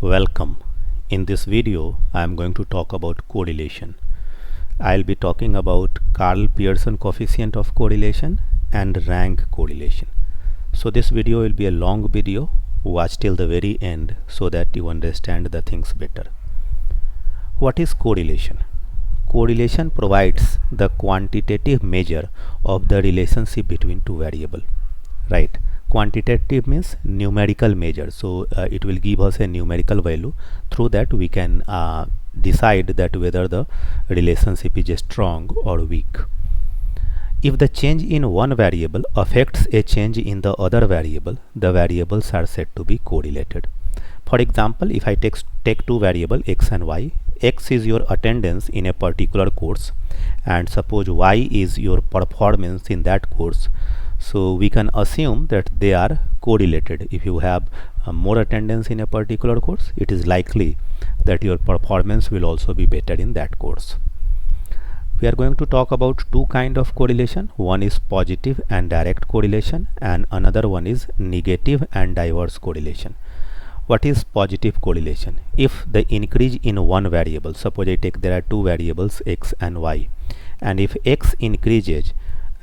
Welcome. In this video, I am going to talk about correlation. I'll be talking about Karl Pearson coefficient of correlation and rank correlation. So this video will be a long video. Watch till the very end so that you understand the things better. What is correlation? Correlation provides the quantitative measure of the relationship between two variables. Right? Quantitative means numerical measure, so it will give us a numerical value. Through that we can decide that whether the relationship is strong or weak. If the change in one variable affects a change in the other variable, the variables are said to be correlated. For example, if I take two variables x and y, x is your attendance in a particular course and suppose y is your performance in that course. So we can assume that they are correlated. If you have more attendance in a particular course, it is likely that your performance will also be better in that course. We are going to talk about two kinds of correlation. One is positive and direct correlation, and another one is negative and diverse correlation. What is positive correlation? If the increase in one variable, suppose there are two variables x and y, and if x increases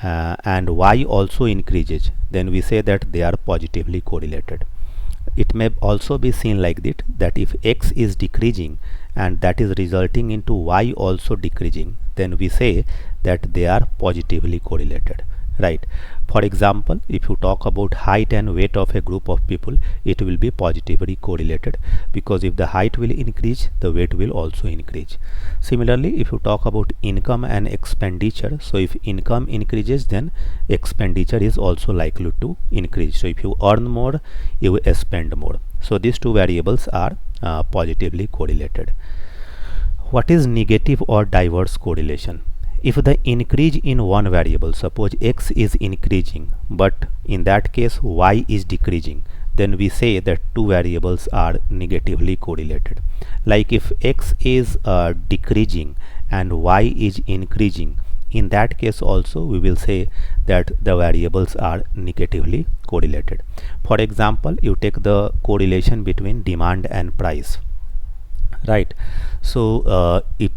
and y also increases, then we say that they are positively correlated. It may also be seen like that if x is decreasing and that is resulting into y also decreasing, then we say that they are positively correlated. Right? For example, if you talk about height and weight of a group of people, it will be positively correlated, because if the height will increase, the weight will also increase. Similarly, if you talk about income and expenditure, so if income increases, then expenditure is also likely to increase. So if you earn more, you spend more. So these two variables are positively correlated. What is negative or diverse correlation? If the increase in one variable, suppose x is increasing, but in that case y is decreasing, then we say that two variables are negatively correlated. Like if x is decreasing and y is increasing, in that case also we will say that the variables are negatively correlated. For example, you take the correlation between demand and price. Right? So if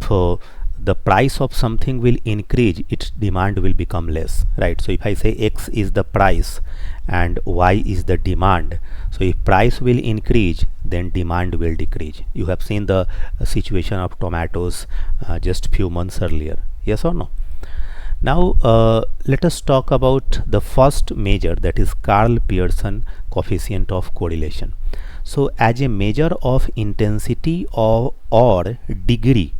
the price of something will increase, its demand will become less. Right? So if I say x is the price and y is the demand, so if price will increase, then demand will decrease. You have seen the situation of tomatoes just few months earlier. Yes or no? Now let us talk about the first measure, that is Karl Pearson coefficient of correlation. So as a measure of intensity or degree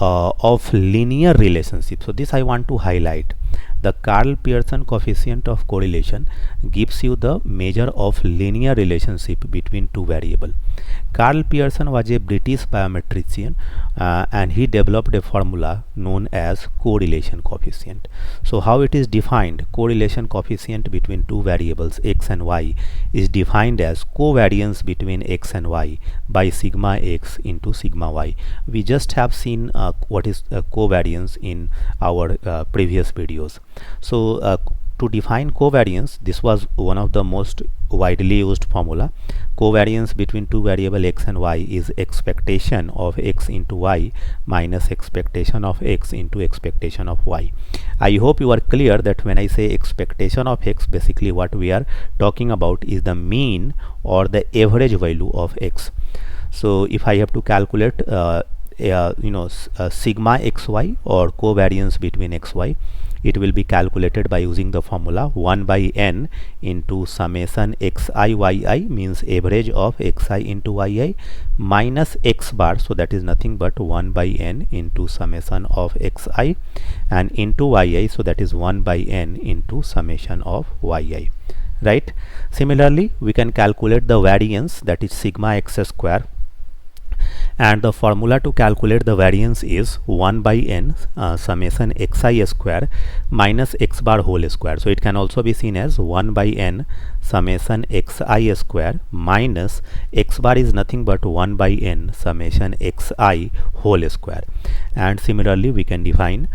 of linear relationship, so this I want to highlight. The Karl Pearson coefficient of correlation gives you the measure of linear relationship between two variables. Karl Pearson was a British biometrician and he developed a formula known as correlation coefficient. So how it is defined? Correlation coefficient between two variables x and y is defined as covariance between x and y by sigma x into sigma y. We just have seen what is covariance in our previous videos. So to define covariance, this was one of the most widely used formula. Covariance between two variable x and y is expectation of x into y minus expectation of x into expectation of y. I hope you are clear that when I say expectation of x, basically what we are talking about is the mean or the average value of x. So if I have to calculate sigma xy or covariance between xy, it will be calculated by using the formula 1 by n into summation xi yi, means average of xi into yi, minus x bar, so that is nothing but 1 by n into summation of xi, and into yi, so that is 1 by n into summation of yi. Right? Similarly, we can calculate the variance, that is sigma x square, and the formula to calculate the variance is 1 by n summation xi square minus x bar whole square. So it can also be seen as 1 by n summation xi square minus x bar is nothing but 1 by n summation xi whole square. And similarly we can define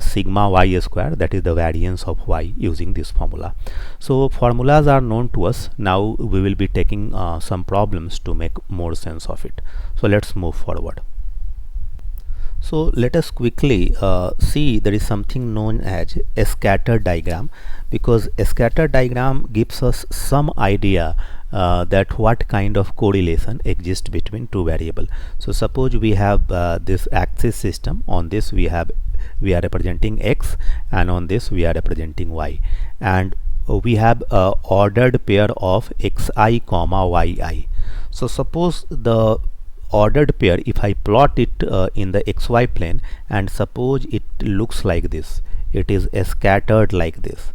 sigma y square, that is the variance of y, using this formula. So formulas are known to us. Now we will be taking some problems to make more sense of it. So let's move forward. So let us quickly see there is something known as a scatter diagram, because a scatter diagram gives us some idea that what kind of correlation exists between two variables. So suppose we have this axis system. On this we are representing x, and on this we are representing y, and we have a ordered pair of xi comma yi. So suppose the ordered pair, if I plot it in the xy plane, and suppose it looks like this, it is scattered like this.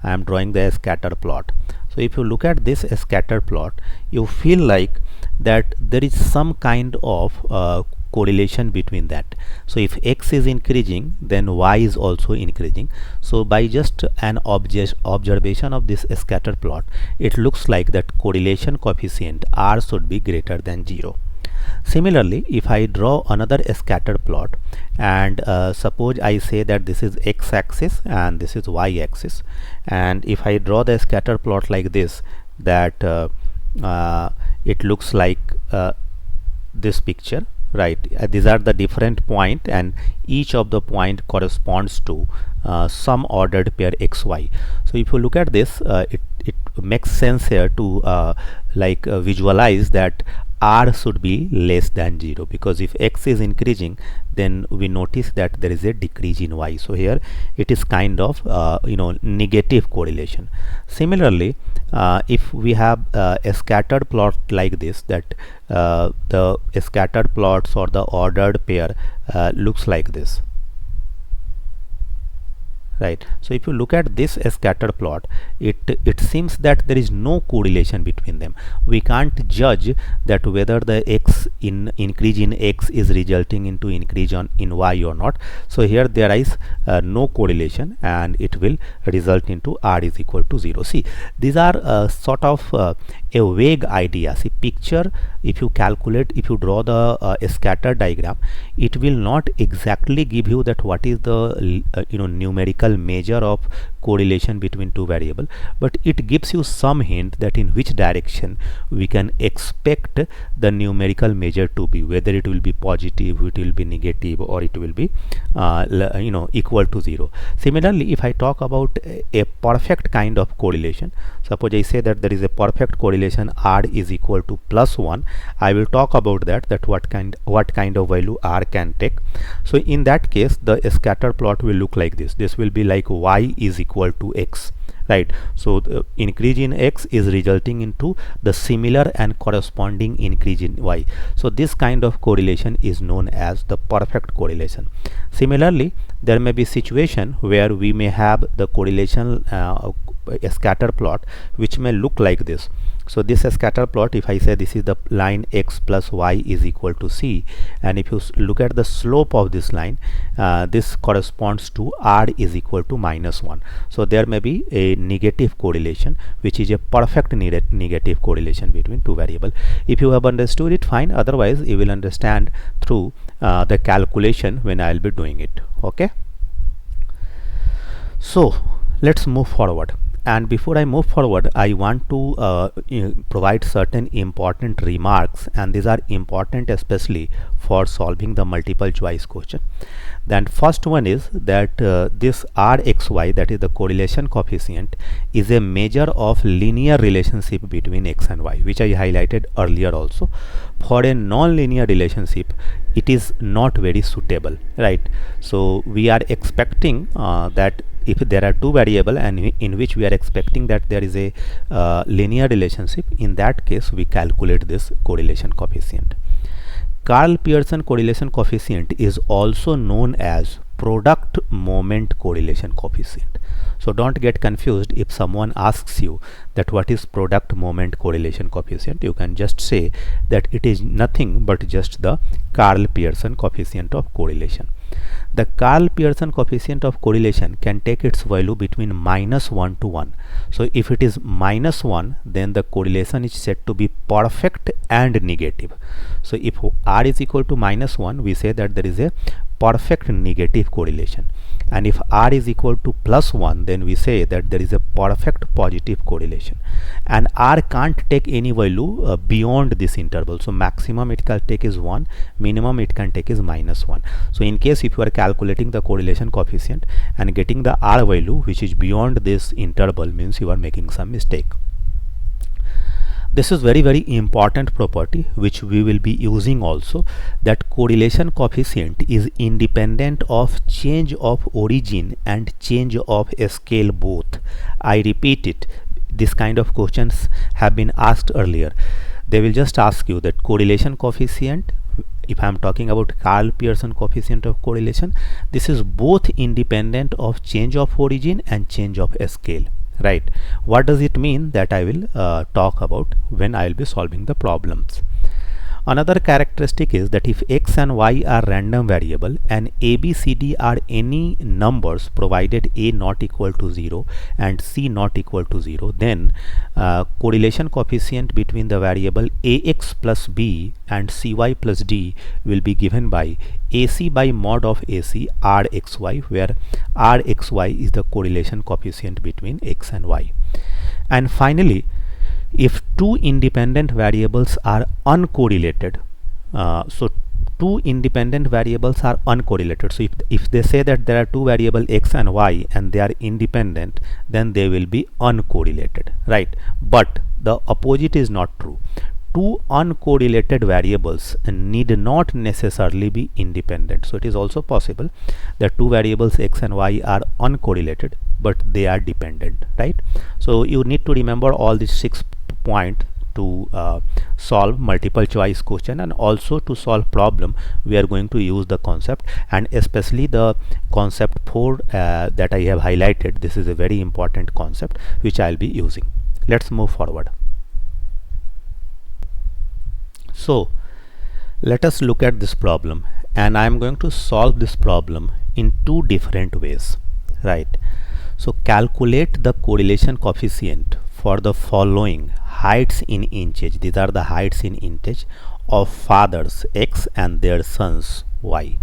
I am drawing the scatter plot. So if you look at this scatter plot, you feel like that there is some kind of correlation between that. So if x is increasing, then y is also increasing. So by just an observation of this scatter plot, it looks like that correlation coefficient r should be greater than 0. Similarly, if I draw another scatter plot, and suppose I say that this is x-axis and this is y-axis, and if I draw the scatter plot like this, that it looks like this picture, right? These are the different point, and each of the point corresponds to some ordered pair xy. So if you look at this, it makes sense here to visualize that r should be less than 0, because if x is increasing, then we notice that there is a decrease in y. So here it is kind of negative correlation. Similarly, if we have a scattered plot like this, that the scattered plots or the ordered pair looks like this, right? So if you look at this scatter plot, it seems that there is no correlation between them. We can't judge that whether the increase in x is resulting into increase in y or not. So here there is no correlation, and it will result into r is equal to 0. See, these are sort of a vague idea. See, picture, if you draw the scatter diagram, it will not exactly give you that what is the numerical measure of correlation between two variables, but it gives you some hint that in which direction we can expect the numerical measure to be, whether it will be positive, it will be negative, or it will be equal to 0. Similarly, if I talk about a perfect kind of correlation, suppose I say that there is a perfect correlation r is equal to +1, I will talk about that what kind of value r can take. So in that case, the scatter plot will look like this. This will be like y is equal to x, right? So the increase in x is resulting into the similar and corresponding increase in y. So this kind of correlation is known as the perfect correlation. Similarly, there may be situation where we may have the correlation a scatter plot which may look like this. So this scatter plot, if I say this is the line x plus y is equal to c, and if you look at the slope of this line, this corresponds to r is equal to -1. So there may be a negative correlation, which is a perfect negative correlation between two variables. If you have understood it, fine. Otherwise, you will understand through the calculation when I will be doing it. Okay. So let's move forward. And before I move forward, I want to provide certain important remarks, and these are important especially for solving the multiple choice question. Then first one is that this rxy, that is the correlation coefficient, is a measure of linear relationship between x and y, which I highlighted earlier also. For a non-linear relationship, it is not very suitable, right? So we are expecting that if there are two variables and in which we are expecting that there is a linear relationship, in that case we calculate this correlation coefficient. Karl Pearson correlation coefficient is also known as product moment correlation coefficient. So don't get confused if someone asks you that what is product moment correlation coefficient. You can just say that it is nothing but just the Karl Pearson coefficient of correlation. the Karl Pearson coefficient of correlation can take its value between -1 to 1. So if it is -1, then the correlation is said to be perfect and negative. So if R is equal to -1, we say that there is a perfect negative correlation, and if R is equal to +1, then we say that there is a perfect positive correlation, and R can't take any value beyond this interval. So maximum it can take is 1, minimum it can take is -1. So in case if you are calculating the correlation coefficient and getting the R value which is beyond this interval, means you are making some mistake. This is very important property which we will be using also, that correlation coefficient is independent of change of origin and change of scale both. I repeat it, this kind of questions have been asked earlier. They will just ask you that correlation coefficient, if I am talking about Karl Pearson coefficient of correlation, this is both independent of change of origin and change of scale. Right, what does it mean? That I will talk about when I will be solving the problems. Another characteristic is that if x and y are random variable and a, b, c, d are any numbers provided a not equal to 0 and c not equal to 0, then correlation coefficient between the variable ax plus b and cy plus d will be given by ac by mod of ac rxy, where rxy is the correlation coefficient between x and y. And finally, if two independent variables are uncorrelated, so two independent variables are uncorrelated. So if they say that there are two variables x and y and they are independent, then they will be uncorrelated, right? But the opposite is not true. Two uncorrelated variables need not necessarily be independent. So it is also possible that two variables x and y are uncorrelated but they are dependent, right? So you need to remember all these 6 points to solve multiple choice question, and also to solve problem we are going to use the concept, and especially the concept 4 that I have highlighted. This is a very important concept which I will be using. Let's move forward. So let us look at this problem, and I am going to solve this problem in two different ways, right? So calculate the correlation coefficient for the following heights in inches. These are the heights in inches of fathers x and their sons y.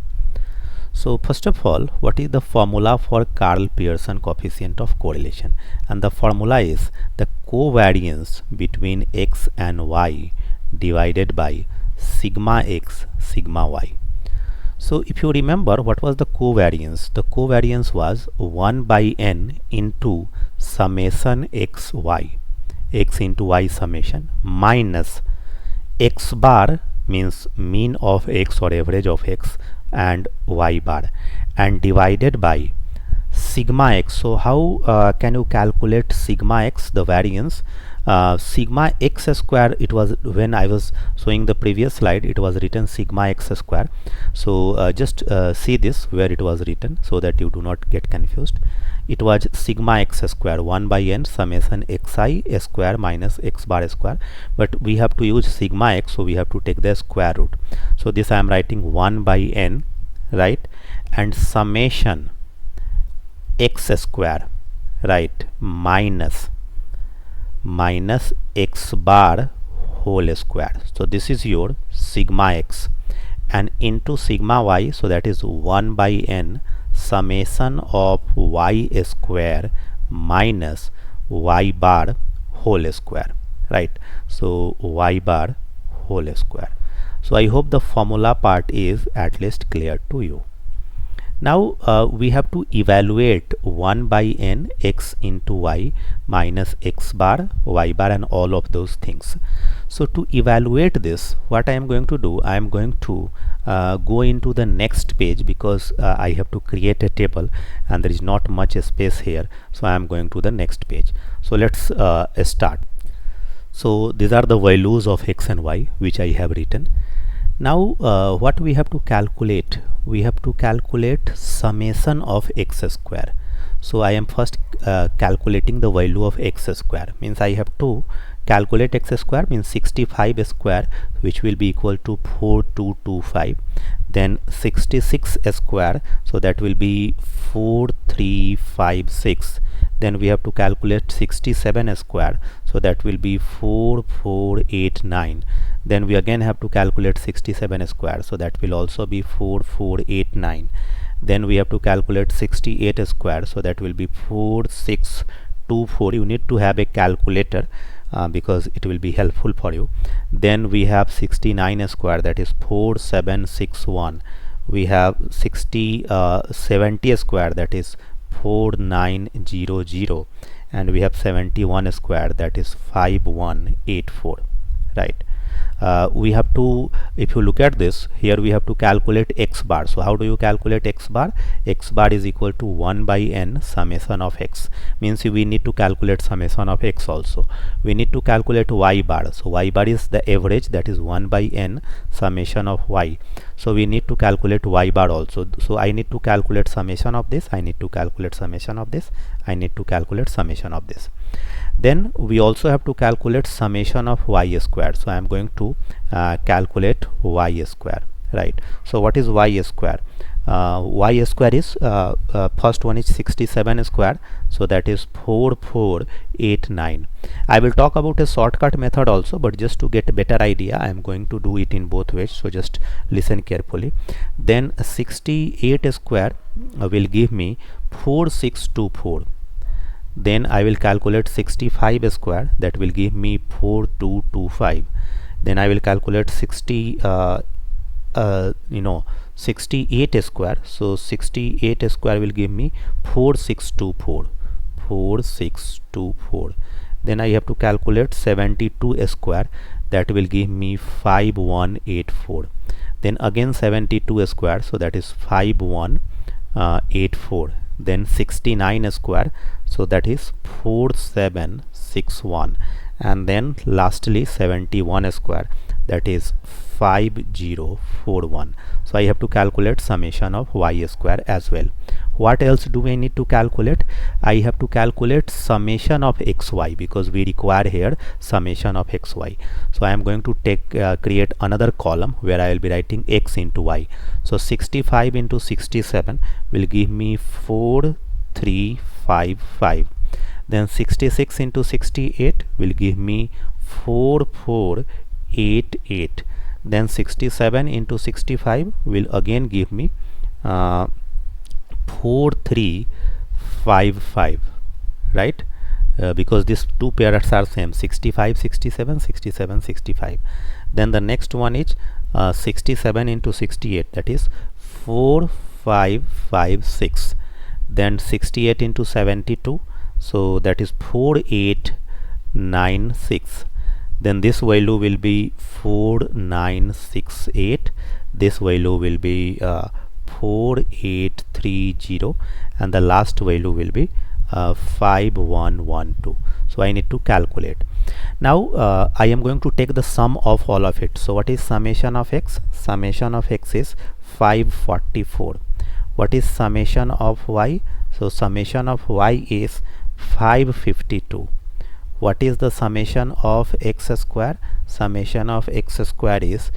So first of all, what is the formula for Karl Pearson coefficient of correlation? And the formula is the covariance between x and y divided by sigma x sigma y. So if you remember, what was the covariance? The covariance was 1 by n into summation x y, x into y summation, minus x bar means mean of x or average of x and y bar, and divided by sigma x. So how can you calculate sigma x, the variance? Sigma x square, it was, when I was showing the previous slide, it was written sigma x square. So just see this where it was written so that you do not get confused. It was sigma x square 1 by n summation xi square minus x bar square, but we have to use sigma x, so we have to take the square root. So this I am writing 1 by n, right, and summation x square, right, minus x bar whole square. So this is your sigma x, and into sigma y, so that is 1 by n summation of y square minus y bar whole square, right? So y bar whole square. So I hope the formula part is at least clear to you. Now we have to evaluate 1 by n x into y minus x bar, y bar, and all of those things. So to evaluate this, what I am going to do, I am going to go into the next page, because I have to create a table and there is not much space here. So I am going to the next page. So let's start. So these are the values of x and y which I have written. Now what we have to calculate? We have to calculate summation of x square. So I am first calculating the value of x square, means I have to calculate x square means 65 square, which will be equal to 4225. Then 66 square, so that will be 4356. Then we have to calculate 67 square, so that will be 4489. Then we again have to calculate 67 square, so that will also be 4489. Then we have to calculate 68 square, so that will be 4624. You need to have a calculator because it will be helpful for you. Then we have 69 square, that is 4761. We have 70 square, that is 4900, and we have 71 square, that is 5184, right? We have to, if you look at this here, we have to calculate x bar. So how do you calculate x bar? X bar is equal to 1 by n summation of x, means we need to calculate summation of x also. We need to calculate y bar. So y bar is the average, that is 1 by n summation of y. So we need to calculate y bar also. So I need to calculate summation of this, I need to calculate summation of this, I need to calculate summation of this. Then we also have to calculate summation of y square. So I am going to calculate y square, right? So what is y square? Y square is first one is 67 square, so that is 4489. I will talk about a shortcut method also, but just to get a better idea, I am going to do it in both ways, so just listen carefully. Then 68 square will give me 4624. Then I will calculate 65 square, that will give me 4225. Then I will calculate 68 square, so 68 square will give me 4624. Then I have to calculate 72 square, that will give me 5184. Then again 72 square, so that is 5184. Then 69 square, so that is 4761. And then lastly 71 square, that is 5041. So I have to calculate summation of y square as well. What else do I need to calculate? I have to calculate summation of xy, because we require here summation of xy. So I am going to create another column where I will be writing x into y. So 65 into 67 will give me 4355. Then 66 into 68 will give me 4488. Then 67 into 65 will again give me 4355, right? Because these two pairs are same, 65 67, 67 65. Then the next one is 67 into 68, that is 4556. Then 68 into 72, so that is 4896. Then this value will be 4968, this value will be 4830, and the last value will be 5112. So I need to calculate. Now I am going to take the sum of all of it. So what is summation of x? Summation of x is 544. What is summation of y? So summation of y is 552. What is the summation of x square? Summation of x square is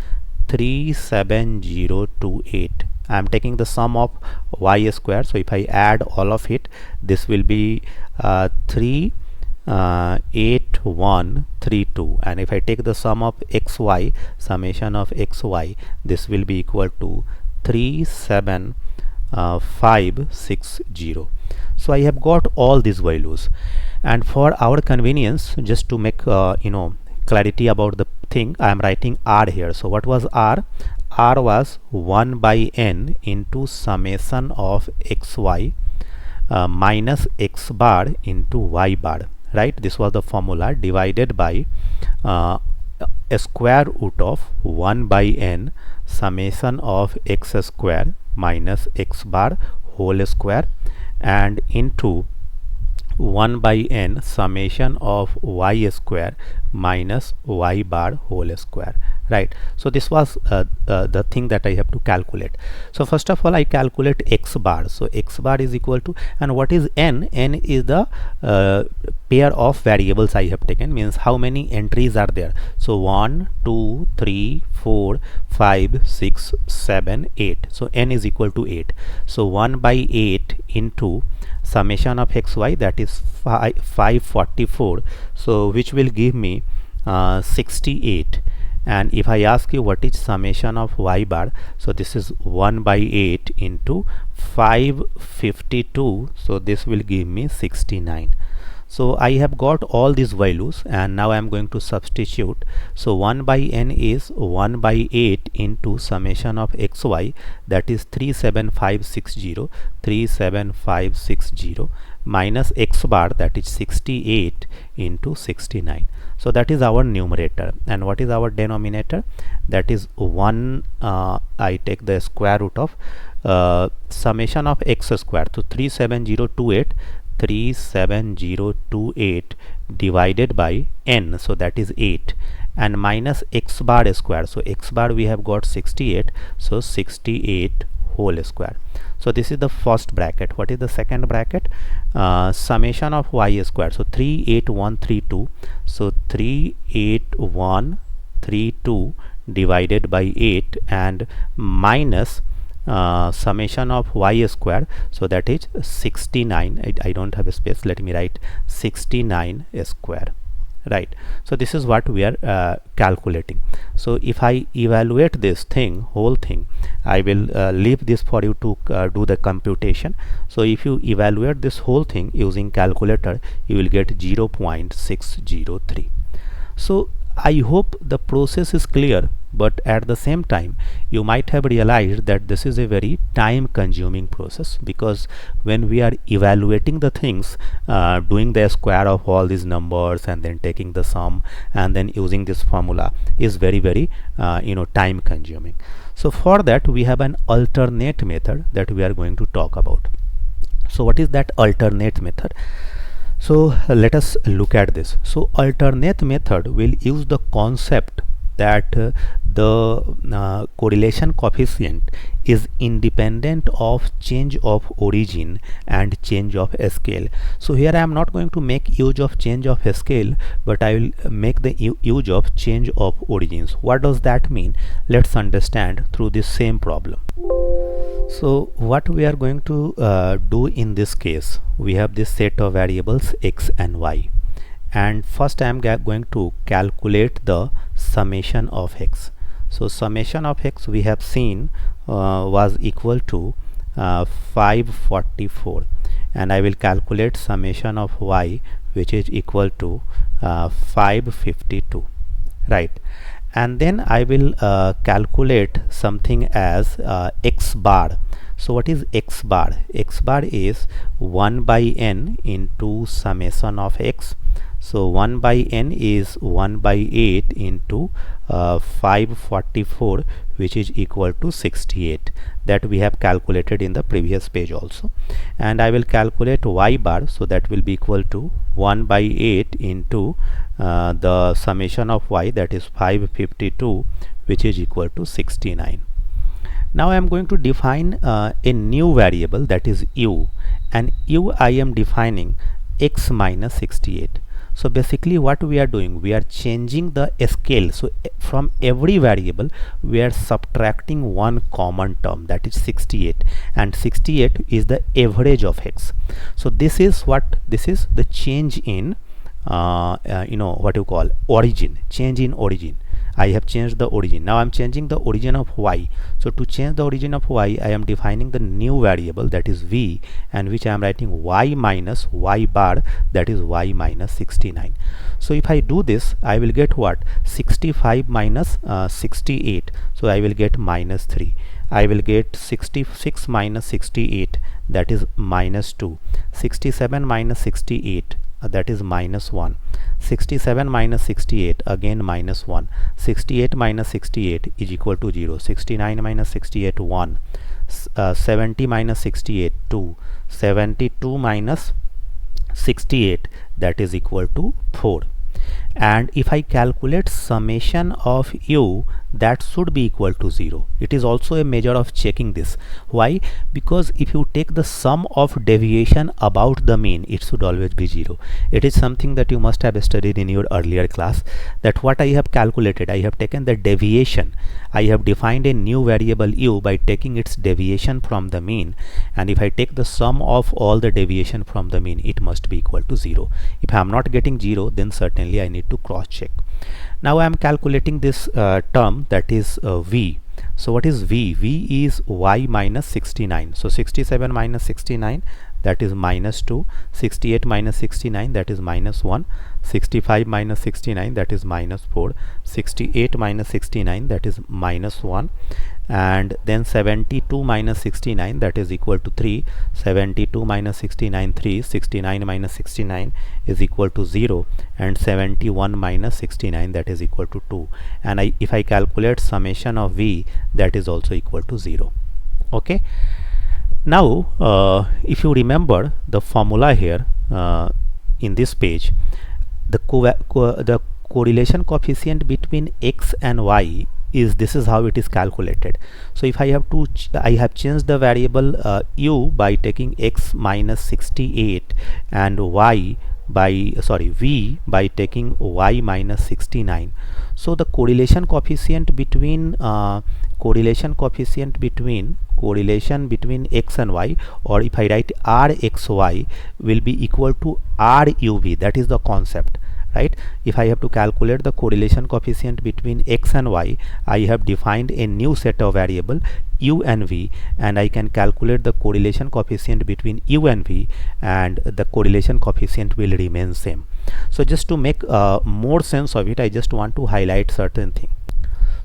37028. I am taking the sum of y square, so if I add all of it, this will be 38132, and if I take the sum of xy, summation of xy, this will be equal to 37560. So I have got all these values, and for our convenience, just to make clarity about the thing, I am writing r here. So what was r? R was 1 by n into summation of xy minus x bar into y bar, right? This was the formula, divided by a square root of 1 by n summation of x square minus x bar whole square, and into 1 by n summation of y square minus y bar whole square, right? So this was the thing that I have to calculate. So first of all, I calculate x bar. So x bar is equal to, and what is n? N is the pair of variables I have taken, means how many entries are there. So 1 2 3 4 5 6 7 8. So n is equal to 8. So 1 by 8 into summation of xy, that is 544, so which will give me 68. And if I ask you what is summation of y bar, so this is 1 by 8 into 552, so this will give me 69. So I have got all these values, and now I am going to substitute. So 1 by n is 1 by 8 into summation of xy, that is 37560 minus x bar, that is 68 into 69. So that is our numerator. And what is our denominator? That is 1. I take the square root of summation of x square, so 37028 divided by n, so that is 8, and minus x bar square. So x bar we have got 68, so 68 whole square. So this is the first bracket. What is the second bracket? Summation of y square, so 38132, so 38132 divided by 8, and minus summation of y square, so that is 69. I don't have a space, let me write 69 square, right? So this is what we are calculating. So if I evaluate this whole thing, I will leave this for you to do the computation. So if you evaluate this whole thing using calculator, you will get 0.603. So I hope the process is clear, but at the same time you might have realized that this is a very time consuming process, because when we are evaluating the things, doing the square of all these numbers and then taking the sum and then using this formula is very time consuming. So for that we have an alternate method that we are going to talk about. So what is that alternate method? So let us look at this. So alternate method will use the concept that the correlation coefficient is independent of change of origin and change of scale. So here I am not going to make use of change of scale, but I will make the use of change of origins. What does that mean? Let's understand through this same problem. So what we are going to do in this case, we have this set of variables x and y, and first I am going to calculate the summation of x. So summation of x we have seen was equal to 544, and I will calculate summation of y, which is equal to 552, right? And then I will calculate something as x bar. So what is x bar? X bar is 1 by n into summation of x. So 1 by n is 1 by 8 into 544, which is equal to 68, that we have calculated in the previous page also. And I will calculate y bar, so that will be equal to 1 by 8 into the summation of y, that is 552, which is equal to 69. Now I am going to define a new variable, that is u, and u I am defining x minus 68. So basically what we are doing, we are changing the scale. So from every variable we are subtracting one common term, that is 68, and 68 is the average of x. So this is the change in what you call origin, change in origin. I have changed the origin. Now I am changing the origin of y. So to change the origin of y, I am defining the new variable, that is v, and which I am writing y minus y bar, that is y minus 69. So if I do this, I will get what? 65 minus 68. So I will get minus 3. I will get 66 minus 68, that is minus 2. 67 minus 68, that is minus 1. 67 minus 68, again minus 1. 68 minus 68 is equal to 0. 69 minus 68, 1. 70 minus 68, 2. 72 minus 68, that is equal to 4. and if I calculate summation of u, that should be equal to 0. It is also a measure of checking this. Why? Because if you take the sum of deviation about the mean, it should always be 0. It is something that you must have studied in your earlier class, that what I have calculated, I have taken the deviation. I have defined a new variable u by taking its deviation from the mean, and if I take the sum of all the deviation from the mean, it must be equal to 0. If I am not getting 0, then certainly I need to cross check. Now I am calculating this term, that is v. So what is v? V is y minus 69. So 67 minus 69, that is minus 2. 68 minus 69, that is minus 1. 65 minus 69, that is minus 4. 68 minus 69, that is minus 1. And then 72 minus 69, that is equal to 3. 72 minus 69, 3. 69 minus 69 is equal to 0, and 71 minus 69, that is equal to 2. And if I calculate summation of v, that is also equal to 0. Okay. Now if you remember the formula here in this page, the correlation coefficient between x and y is, this is how it is calculated. So if I have to I have changed the variable u by taking x minus 68 and v by taking y minus 69. So the correlation coefficient between correlation between x and y, or if I write rxy, will be equal to ruv. That is the concept, right? If I have to calculate the correlation coefficient between x and y, I have defined a new set of variable u and v, and I can calculate the correlation coefficient between u and v, and the correlation coefficient will remain same. So just to make more sense of it, I just want to highlight certain things.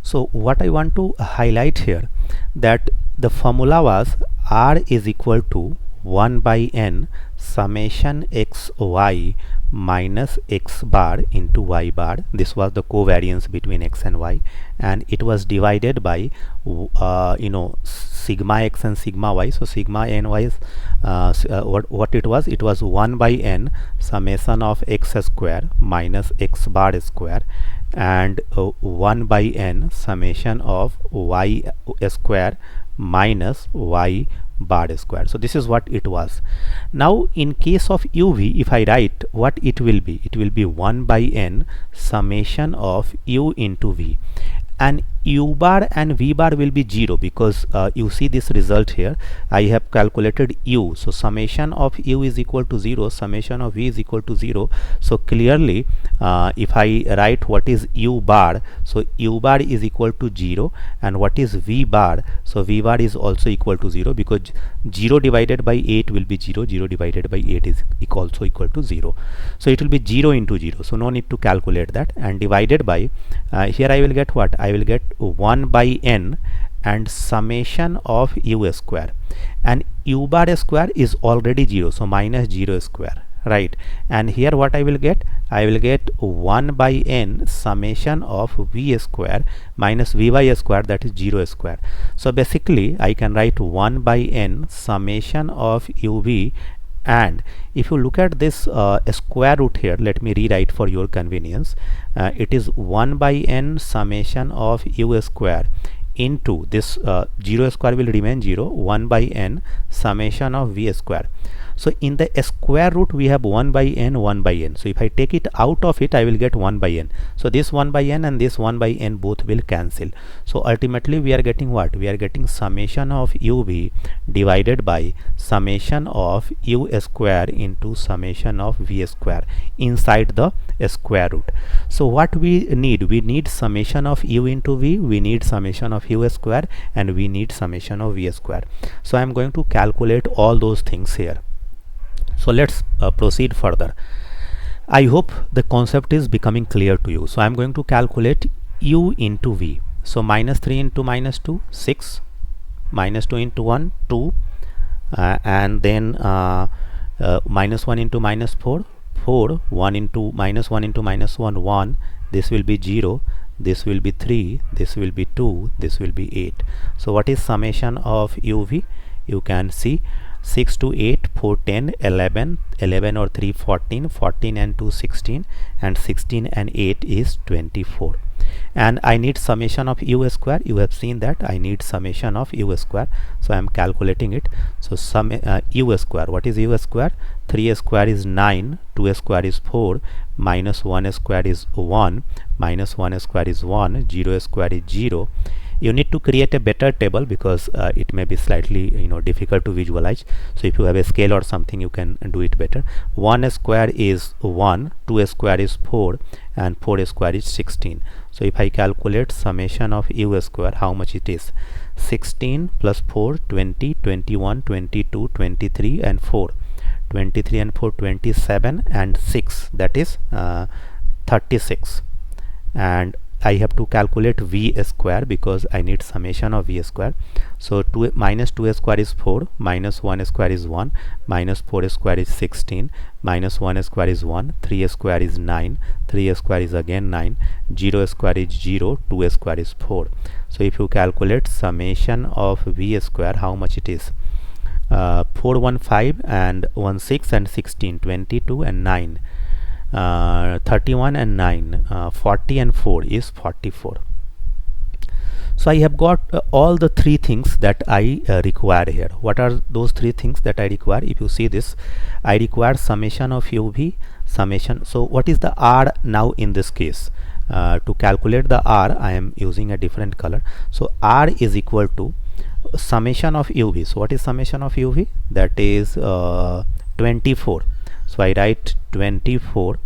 So what I want to highlight here, that the formula was r is equal to 1 by n summation xy minus x bar into y bar. This was the covariance between x and y, and it was divided by sigma x and sigma y. So sigma n y is what it was? It was 1 by n summation of x square minus x bar square, and 1 by n summation of y square minus y bar square. So this is what it was. Now in case of uv, if I write what it will be, it will be 1 by n summation of u into v, and u bar and v bar will be 0, because you see this result here, I have calculated u. So summation of u is equal to 0, summation of v is equal to 0. So clearly if I write what is u bar, so u bar is equal to 0, and what is v bar, so v bar is also equal to 0, because 0 divided by 8 will be 0, 0 divided by 8 is also equal to 0. So it will be 0 into 0, so no need to calculate that, and divided by here I will get what? I will get 1 by n and summation of u square, and u bar square is already 0, so minus 0 square, right? And here what I will get? I will get 1 by n summation of v square minus vy square, that is 0 square. So basically I can write 1 by n summation of uv, and if you look at this square root here, let me rewrite for your convenience. It is 1 by n summation of u square into this 0 square will remain 0, 1 by n summation of v square. So in the square root we have 1 by n, 1 by n. So if I take it out of it, I will get 1 by n. So this 1 by n and this 1 by n both will cancel. So ultimately we are getting what? We are getting summation of uv divided by summation of u square into summation of v square inside the square root. So what we need? We need summation of u into v, we need summation of u square, and we need summation of v square. So I am going to calculate all those things here. So let's proceed further. I hope the concept is becoming clear to you. So I am going to calculate u into v. So minus 3 into minus 2, 6, minus 2 into 1, 2, and then minus 1 into minus 4, 4, 1 into minus 1, 1, this will be 0, this will be 3, this will be 2, this will be 8. So what is summation of uv? You can see 6 to 8, 4 10, 11, 11 or 3 14, 14 and 2 16, and 16 and 8 is 24. And I need summation of u square. You have seen that I need summation of u square, so I am calculating it. So sum u square, what is u square? 3 square is 9, 2 square is 4, minus 1 square is 1, minus 1 square is 1, 0 square is 0. You need to create a better table because it may be slightly difficult to visualize. So if you have a scale or something, you can do it better. 1 square is 1, 2 square is 4, and 4 square is 16. So if I calculate summation of u square, how much it is? 16 plus 4, 20, 21, 22, 23 and 4, 23 and 4, 27 and 6, that is 36. And I have to calculate v square because I need summation of v square. So minus 2 square is 4, minus 1 square is 1, minus 4 square is 16, minus 1 square is 1, 3 square is 9, 3 square is again 9, 0 square is 0, 2 square is 4. So if you calculate summation of v square, how much it is? 4 1 5 and 1 6 and 16, 22 and 9, 31 and 9, 40 and 4 is 44. So I have got all the three things that I require here. What are those three things that I require? If you see this, I require summation of uv, summation. So what is the r now in this case? To calculate the r, I am using a different color. So r is equal to summation of uv. So what is summation of uv? That is 24. So I write 24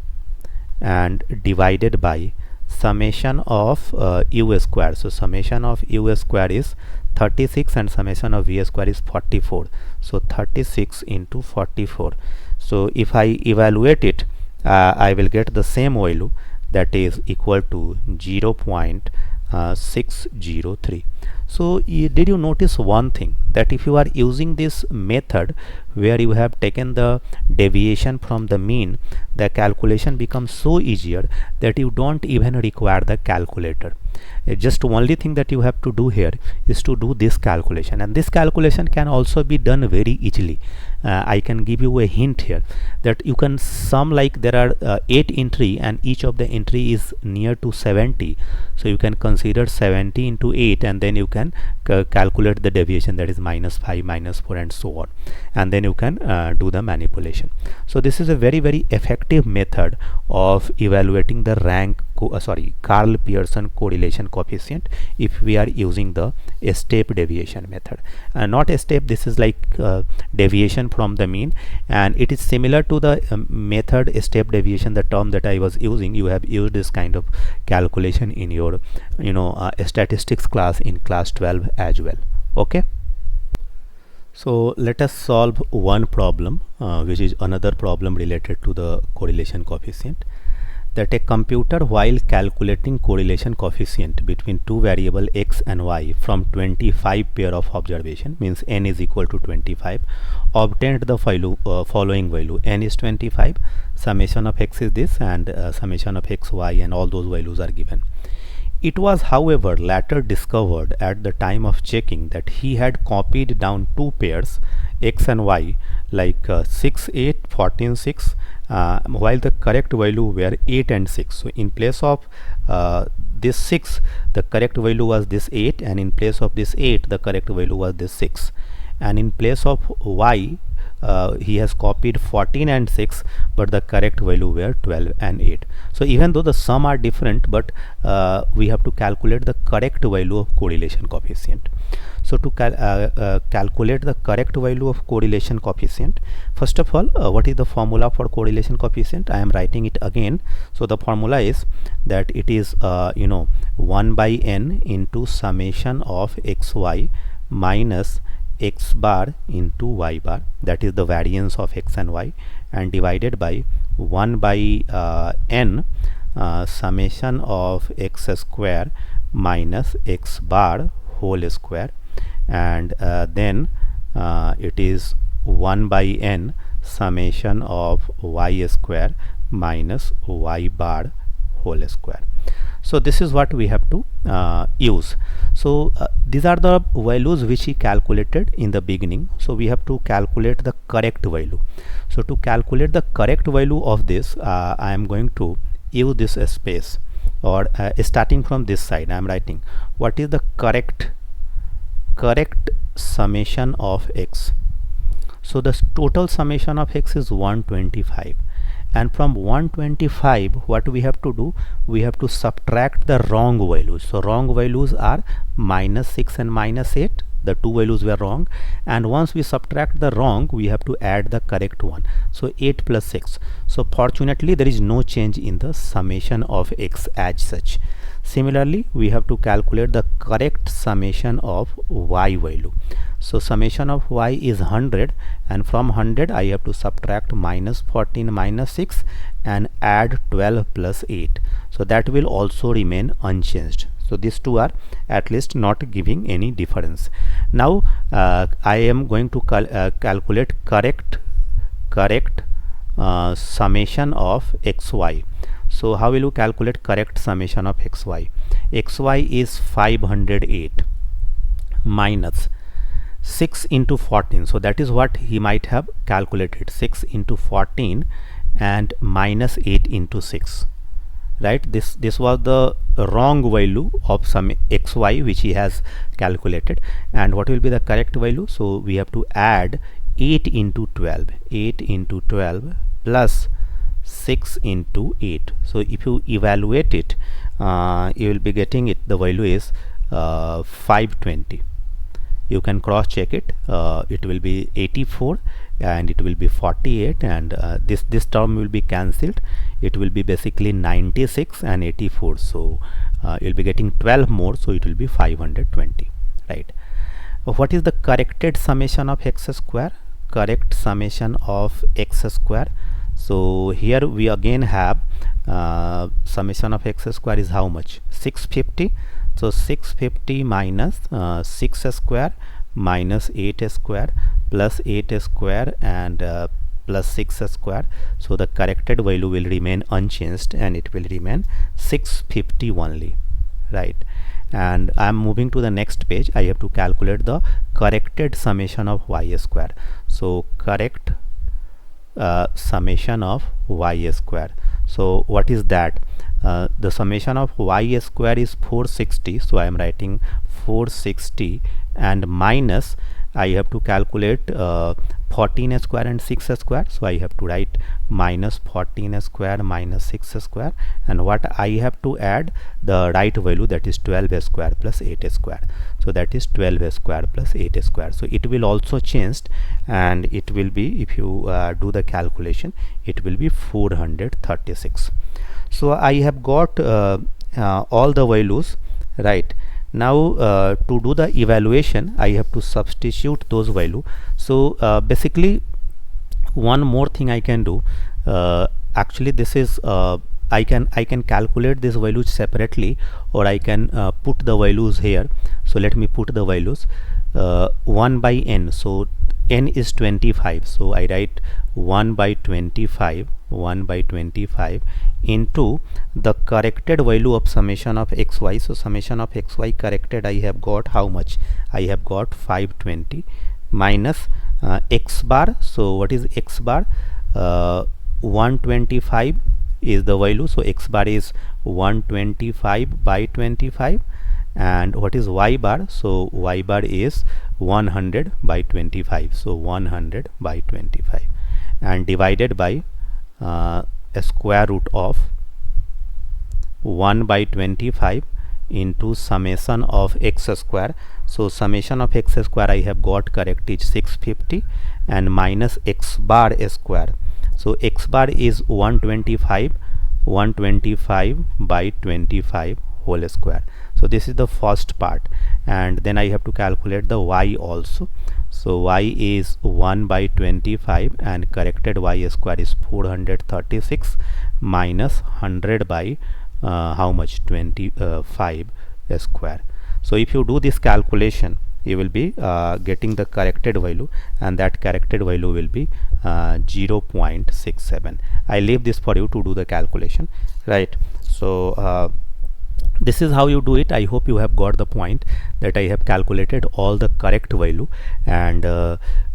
and divided by summation of u square. So summation of u square is 36 and summation of v square is 44. So 36 into 44. So if I evaluate it, I will get the same value, that is equal to 0.603. So did you notice one thing, that if you are using this method where you have taken the deviation from the mean, the calculation becomes so easier that you don't even require the calculator. Just only thing that you have to do here is to do this calculation, and this calculation can also be done very easily. I can give you a hint here that you can sum, like there are 8 entry and each of the entry is near to 70. So you can consider 70 into 8 and then you can calculate the deviation, that is minus 5, minus 4 and so on, and then you can do the manipulation. So this is a very effective method of evaluating the Karl Pearson correlation coefficient if we are using the step deviation method. Not a step, this is like deviation from the mean, and it is similar to the method step deviation, the term that I was using. You have used this kind of calculation in your statistics class in class 12 as well. Okay, so let us solve one problem which is another problem related to the correlation coefficient. That a computer, while calculating correlation coefficient between two variable x and y from 25 pair of observation, means n is equal to 25, obtained the following value: n is 25, summation of x is this, and summation of x, y, and all those values are given. It was, however, later discovered at the time of checking that he had copied down two pairs x and y, like 6 8, 14 6, while the correct value were 8 and 6. So in place of this 6, the correct value was this 8, and in place of this 8, the correct value was this 6, and in place of y, he has copied 14 and 6, but the correct value were 12 and 8. So even though the sum are different, but we have to calculate the correct value of correlation coefficient. So to calculate the correct value of correlation coefficient, first of all, what is the formula for correlation coefficient? I am writing it again. So the formula is that it is 1 by n into summation of xy minus x bar into y bar, that is the variance of x and y, and divided by 1 by n summation of x square minus x bar whole square, and then it is 1 by n summation of y square minus y bar whole square. So this is what we have to use. So these are the values which he calculated in the beginning. So we have to calculate the correct value. So to calculate the correct value of this, I am going to use this space, or starting from this side I am writing what is the correct summation of x. So the total summation of x is 125, and from 125 what we have to do, we have to subtract the wrong values. So wrong values are -6 and -8. The two values were wrong, and once we subtract the wrong, we have to add the correct one. So 8 plus 6. So fortunately there is no change in the summation of x as such. Similarly, we have to calculate the correct summation of y value. So summation of y is 100, and from 100 I have to subtract -14 -6 and add 12 plus 8. So that will also remain unchanged. So these two are at least not giving any difference. Now I am going to calculate correct summation of xy. So how will you calculate correct summation of xy? Xy is 508 minus 6 into 14. So that is what he might have calculated, 6 into 14 and minus 8 into 6. Right, this was the wrong value of some xy which he has calculated, and what will be the correct value? So we have to add 8 into 12 plus 6 into 8. So if you evaluate it, you will be getting it, the value is 520. You can cross check it. It will be 84 and it will be 48, and this term will be cancelled. It will be basically 96 and 84. So you'll be getting 12 more, so it will be 520. Right. What is the corrected summation of x square? Correct summation of x square. So here we again have summation of x square is how much? 650. So 650 minus 6 square minus 8 square plus 8 square and plus 6 square. So the corrected value will remain unchanged and it will remain 650 only. Right. And I am moving to the next page. I have to calculate the corrected summation of y square. So correct summation of y square. So what is that? The summation of y square is 460. So I am writing 460 and minus, I have to calculate 14 square and 6 square. So I have to write minus 14 square minus 6 square, and what I have to add the right value, that is 12 square plus 8 square. So that is 12 square plus 8 square. So it will also change, and it will be, if you do the calculation, it will be 436. So I have got all the values. Right. Now to do the evaluation, I have to substitute those values. So basically one more thing I can do, actually this is I can calculate these values separately, or I can put the values here. So let me put the values 1 by n. So n is 25, so I write 1 by 25 into the corrected value of summation of xy. So summation of xy corrected, I have got how much? I have got 520 minus x bar. So what is x bar? 125 is the value, so x bar is 125 by 25. And what is y bar? So y bar is 100 by 25. So 100 by 25 and divided by a square root of 1 by 25 into summation of x square. So summation of x square I have got correct is 650 and minus x bar square. So x bar is 125 by 25 whole square. So this is the first part, and then I have to calculate the y also. So y is 1 by 25 and corrected y square is 436 minus 100 by how much? 25 square. So if you do this calculation, you will be getting the corrected value, and that corrected value will be 0.67. I leave this for you to do the calculation. Right. So This is how you do it. I hope you have got the point that I have calculated all the correct value, and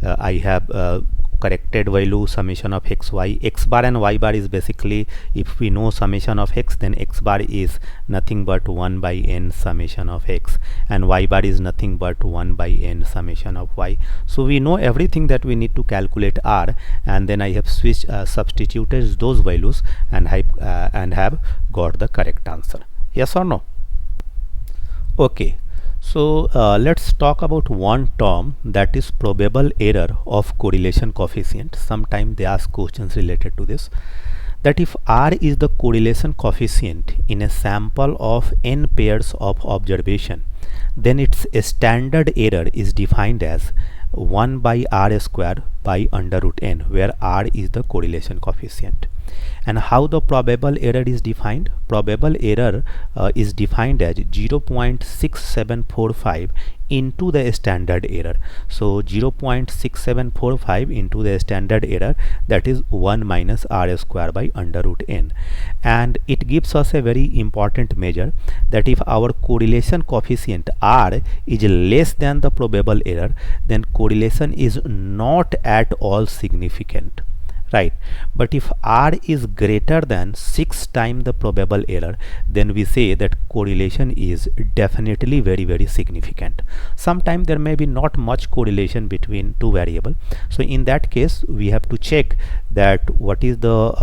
I have corrected value summation of x y. X bar and y bar is basically, if we know summation of x, then x bar is nothing but 1 by n summation of x, and y bar is nothing but 1 by n summation of y. So we know everything that we need to calculate r, and then I have switched substituted those values, and have got the correct answer. Yes or no? Okay, so let's talk about one term, that is probable error of correlation coefficient. Sometimes they ask questions related to this, that if R is the correlation coefficient in a sample of n pairs of observation, then its standard error is defined as 1 by r square by under root n, where r is the correlation coefficient. And how the probable error is defined? Probable error is defined as 0.6745 into the standard error. So 0.6745 into the standard error, that is 1 minus r square by under root n. And it gives us a very important measure, that if our correlation coefficient r is less than the probable error, then correlation is not at all significant, right? But if r is greater than 6 times the probable error, then we say that correlation is definitely very significant. Sometimes there may be not much correlation between two variables, so in that case we have to check that what is the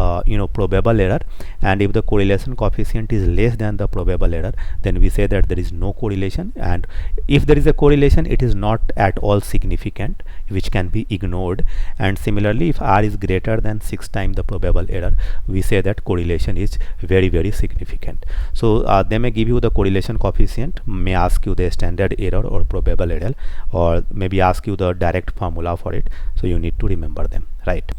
probable error, and if the correlation coefficient is less than the probable error, then we say that there is no correlation, and if there is a correlation, it is not at all significant, which can be ignored. And similarly, if r is greater than 6 times the probable error, we say that correlation is very significant. So they may give you the correlation coefficient, may ask you the standard error or probable error, or maybe ask you the direct formula for it, so you need to remember them, right?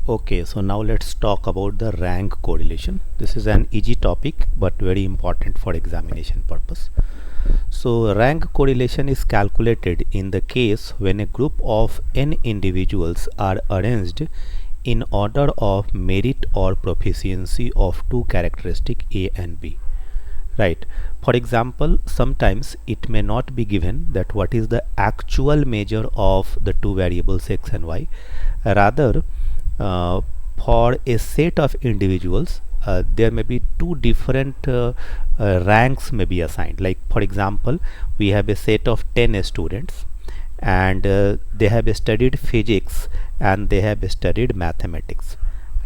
Okay, so now let's talk about the rank correlation. This is an easy topic but very important for examination purpose. So rank correlation is calculated in the case when a group of n individuals are arranged in order of merit or proficiency of two characteristics A and B, right? For example, sometimes it may not be given that what is the actual measure of the two variables x and y. Rather, for a set of individuals, there may be two different ranks may be assigned. Like for example, we have a set of 10 students, and they have studied physics and they have studied mathematics,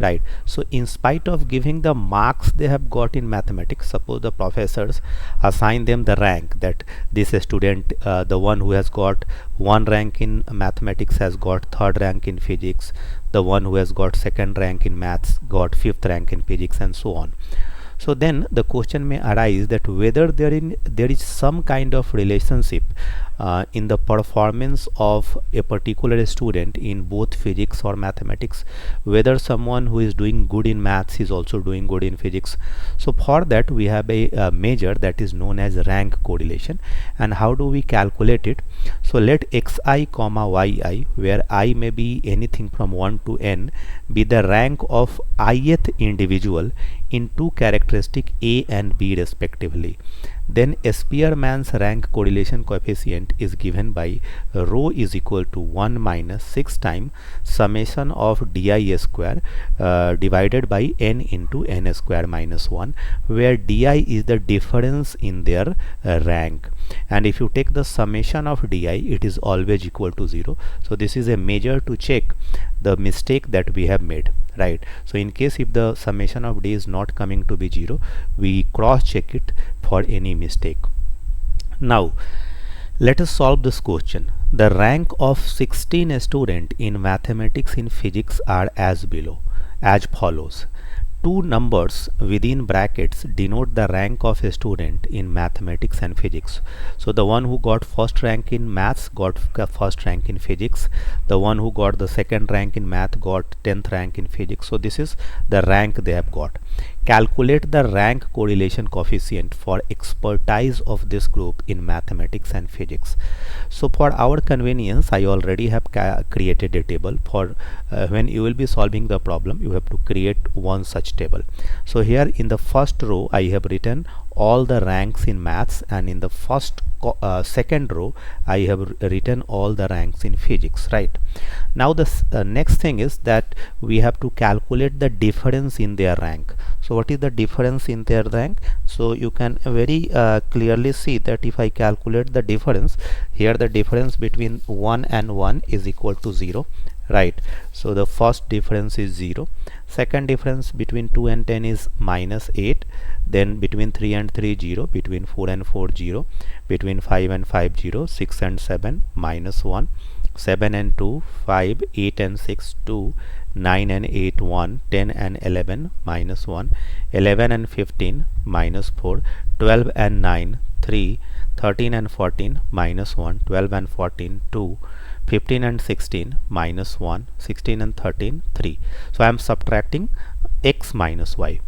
right? So in spite of giving the marks they have got in mathematics, suppose the professors assign them the rank that this student, the one who has got 1 rank in mathematics has got 3rd rank in physics, the one who has got 2nd rank in maths got 5th rank in physics, and so on. So then the question may arise that whether there is some kind of relationship in the performance of a particular student in both physics or mathematics, whether someone who is doing good in maths is also doing good in physics. So for that we have a measure that is known as rank correlation. And how do we calculate it? So let xi comma yi, where I may be anything from 1 to n, be the rank of ith individual in two characteristics A and B respectively. Then Spearman's rank correlation coefficient is given by rho is equal to 1 minus 6 times summation of di square divided by n into n square minus 1, where di is the difference in their rank. And if you take the summation of di, it is always equal to 0. So this is a measure to check the mistake that we have made, right? So in case if the summation of d is not coming to be 0, we cross check it for any mistake. Now let us solve this question. The rank of 16 students in mathematics and physics are as follows. Two numbers within brackets denote the rank of a student in mathematics and physics. So the one who got 1st rank in maths got 1st rank in physics, the one who got the 2nd rank in math got 10th rank in physics. So this is the rank they have got. Calculate the rank correlation coefficient for expertise of this group in mathematics and physics. So for our convenience, I already have created a table. For when you will be solving the problem, you have to create one such table. So here in the first row I have written all the ranks in maths, and in the second row I have written all the ranks in physics, right? Now the next thing is that we have to calculate the difference in their rank. So what is the difference in their rank? So you can very clearly see that if I calculate the difference here, the difference between 1 and 1 is equal to 0, right? So the first difference is 0. Second difference between 2 and 10 is -8. Then between 3 and 3, 0. Between 4 and 4, 0. Between 5 and 5, 0. 6 and 7, -1. 7 and 2, 5. 8 and 6, 2. 9 and 8, 1. 10 and 11, -1. 11 and 15, -4. 12 and 9, 3. 13 and 14, -1. 12 and 14, 2. 15 and 16, -1. 16 and 13, 3. So I am subtracting x minus y.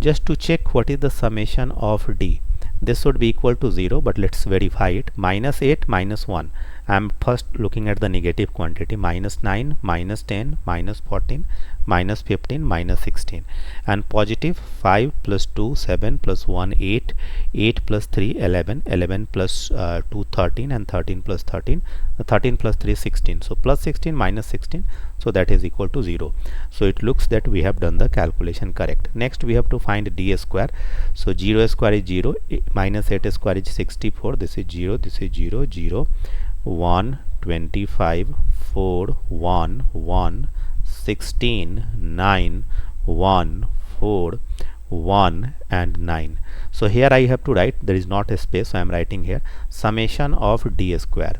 Just to check what is the summation of d. This should be equal to 0, but let's verify it. -8, -1. I am first looking at the negative quantity. -9, -10, -14, -15, -16. And positive 5 plus 2, 7 plus 1, 8. 8 plus 3, 11. 11 plus 2, 13. And 13 plus 13. 13 plus 3, 16. So plus 16 minus 16. So that is equal to 0. So it looks that we have done the calculation correct. Next we have to find d square. So 0 square is 0. -8 square is 64. This is 0. This is 0. 0. 1, 25, 4, 1, 1, 16, 9, 1, 4, 1 and 9. So here I have to write, there is not a space, so I am writing here summation of d square.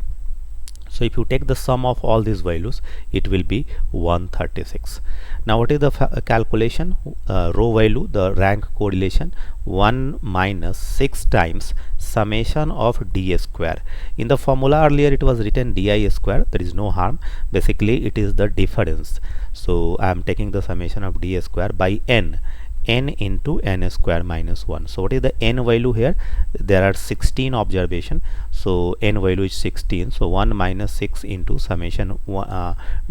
So if you take the sum of all these values, it will be 136. Now what is the calculation? Row value, the rank correlation, 1 minus 6 times summation of d square. In the formula earlier it was written di square. There is no harm. Basically it is the difference. So I am taking the summation of d square by n into n square minus 1. So what is the n value here? There are 16 observation, so n value is 16. So 1 minus 6 into summation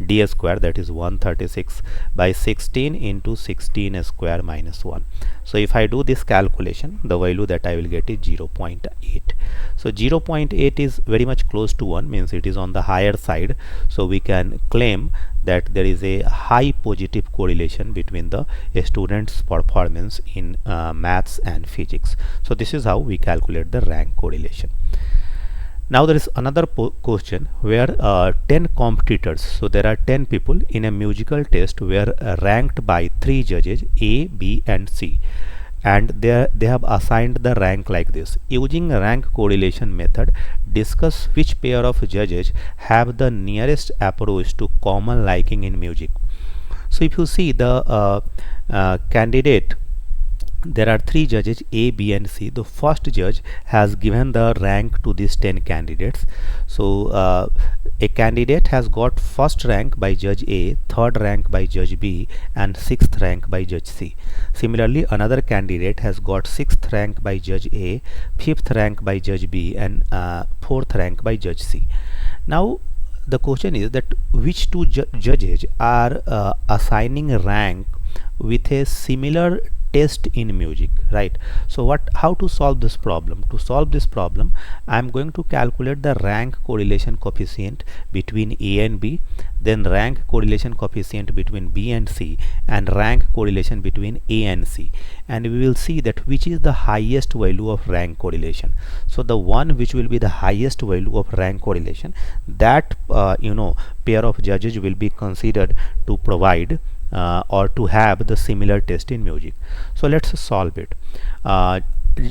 d square, that is 136 by 16 into 16 square minus 1. So if I do this calculation, the value that I will get is 0.8. So 0.8 is very much close to 1, means it is on the higher side. So we can claim that there is a high positive correlation between the student's performance in maths and physics. So this is how we calculate the rank correlation. Now there is another question where 10 competitors, so there are 10 people in a musical test, were ranked by 3 judges A, B and C, and they have assigned the rank like this. Using rank correlation method, discuss which pair of judges have the nearest approach to common liking in music. So if you see the candidate, there are 3 judges A, B and C. The first judge has given the rank to these 10 candidates. So a candidate has got first rank by judge A, third rank by judge B and sixth rank by judge C. Similarly, another candidate has got sixth rank by judge A, fifth rank by judge B and fourth rank by judge C. Now the question is that which two judges are assigning rank with a similar test in music, right? So how to solve this problem? To solve this problem, I am going to calculate the rank correlation coefficient between A and B, then rank correlation coefficient between B and C, and rank correlation between A and C, and we will see that which is the highest value of rank correlation. So the one which will be the highest value of rank correlation, that pair of judges will be considered to provide or to have the similar test in music. So let's solve it.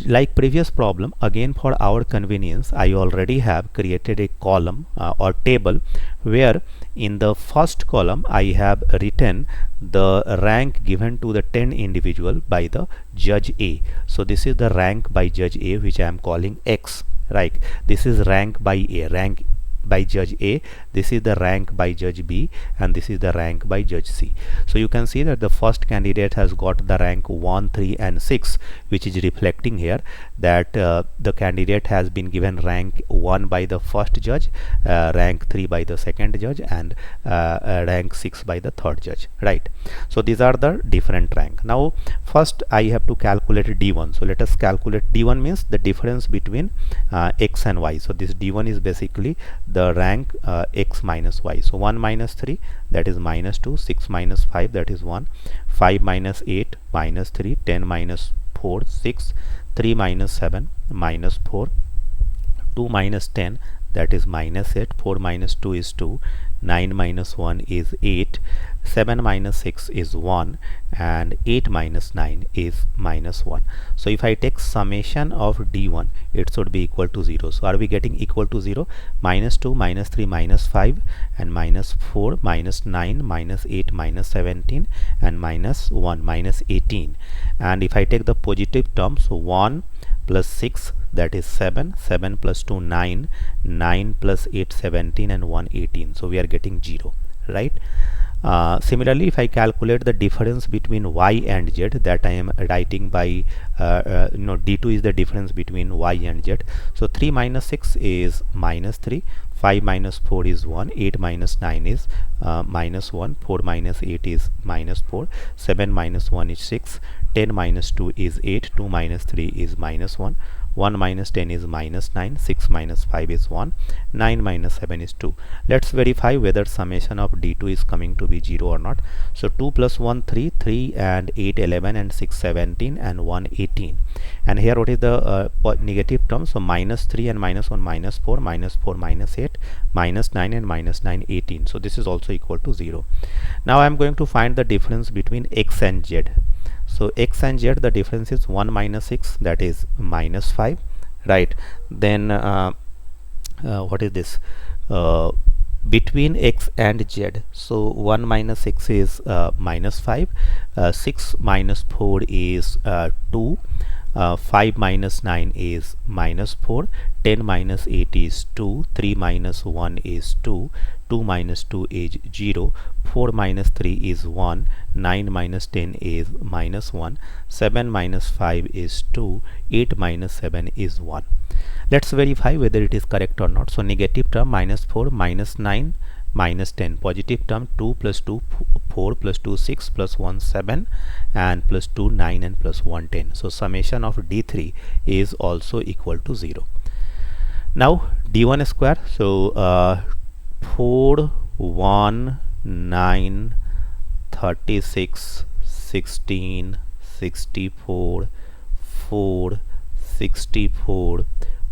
Like previous problem, again for our convenience, I already have created a column or table where in the first column I have written the rank given to the 10 individual by the judge A. So this is the rank by judge A, which I am calling X, right? This is rank by A, rank by judge A, this is the rank by judge B, and this is the rank by judge C. So you can see that the first candidate has got the rank 1, 3 and 6, which is reflecting here that the candidate has been given rank 1 by the first judge, rank 3 by the second judge, and rank 6 by the third judge, right? So these are the different rank. Now first I have to calculate D1. So let us calculate D1, means the difference between X and Y. So this D1 is basically the rank X minus Y. So 1 minus 3, that is minus 2, 6 minus 5, that is 1, 5 minus 8, minus 3, 10 minus 4, 6, 3 minus 7, minus 4, 2 minus 10, that is minus 8, 4 minus 2 is 2, 9 minus 1 is 8, 7 minus 6 is 1, and 8 minus 9 is minus 1. So if I take summation of D1, it should be equal to 0. So are we getting equal to 0? Minus 2, minus 3, minus 5, and minus 4, minus 9, minus 8, minus 17, and minus 1, minus 18. And if I take the positive term, so 1 plus 6, that is 7, 7 plus 2 9, 9 plus 8 17, and 1 18. So we are getting 0, right? Similarly, if I calculate the difference between Y and Z, that I am writing by D2 is the difference between Y and Z. So 3 minus 6 is minus 3, 5 minus 4 is 1, 8 minus 9 is minus 1, 4 minus 8 is minus 4, 7 minus 1 is 6, 10 minus 2 is 8, 2 minus 3 is minus 1, 1 minus 10 is minus 9, 6 minus 5 is 1, 9 minus 7 is 2. Let's verify whether summation of D2 is coming to be 0 or not. So 2 plus 1 3, 3 and 8 11, and 6 17, and 1 18. And here what is the negative term? So minus 3 and minus 1 minus 4, minus 4 minus 8, minus 9 and minus 9 18. So this is also equal to 0. Now I am going to find the difference between X and Z. So X and Z, the difference is 1 minus 6, that is minus 5, right? Then what is this? Between X and Z, so 1 minus 6 is minus 5, 6 minus 4 is 2, 5 minus 9 is minus 4, 10 minus 8 is 2, 3 minus 1 is 2, 2 minus 2 is 0, 4 minus 3 is 1, 9 minus 10 is minus 1, 7 minus 5 is 2, 8 minus 7 is 1. Let's verify whether it is correct or not. So negative term minus 4, minus 9, minus 10. Positive term 2 plus 2 4 plus 2 6 plus 1 7, and plus 2 9, and plus 1 10. So summation of D3 is also equal to 0. Now D1 square. So 4 1 9 36 16 64 4 64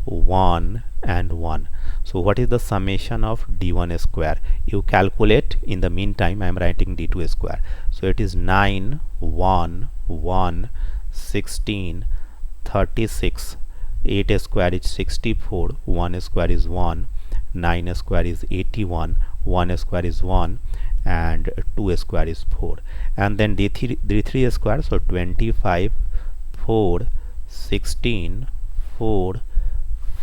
1 and 1. So what is the summation of D1 square? You calculate. In the meantime I am writing D2 square. So it is 9 1 1 16 36, 8 square is 64, 1 square is 1, 9 square is 81, 1 square is 1, and 2 square is 4. And then D3 square. So 25 4 16 4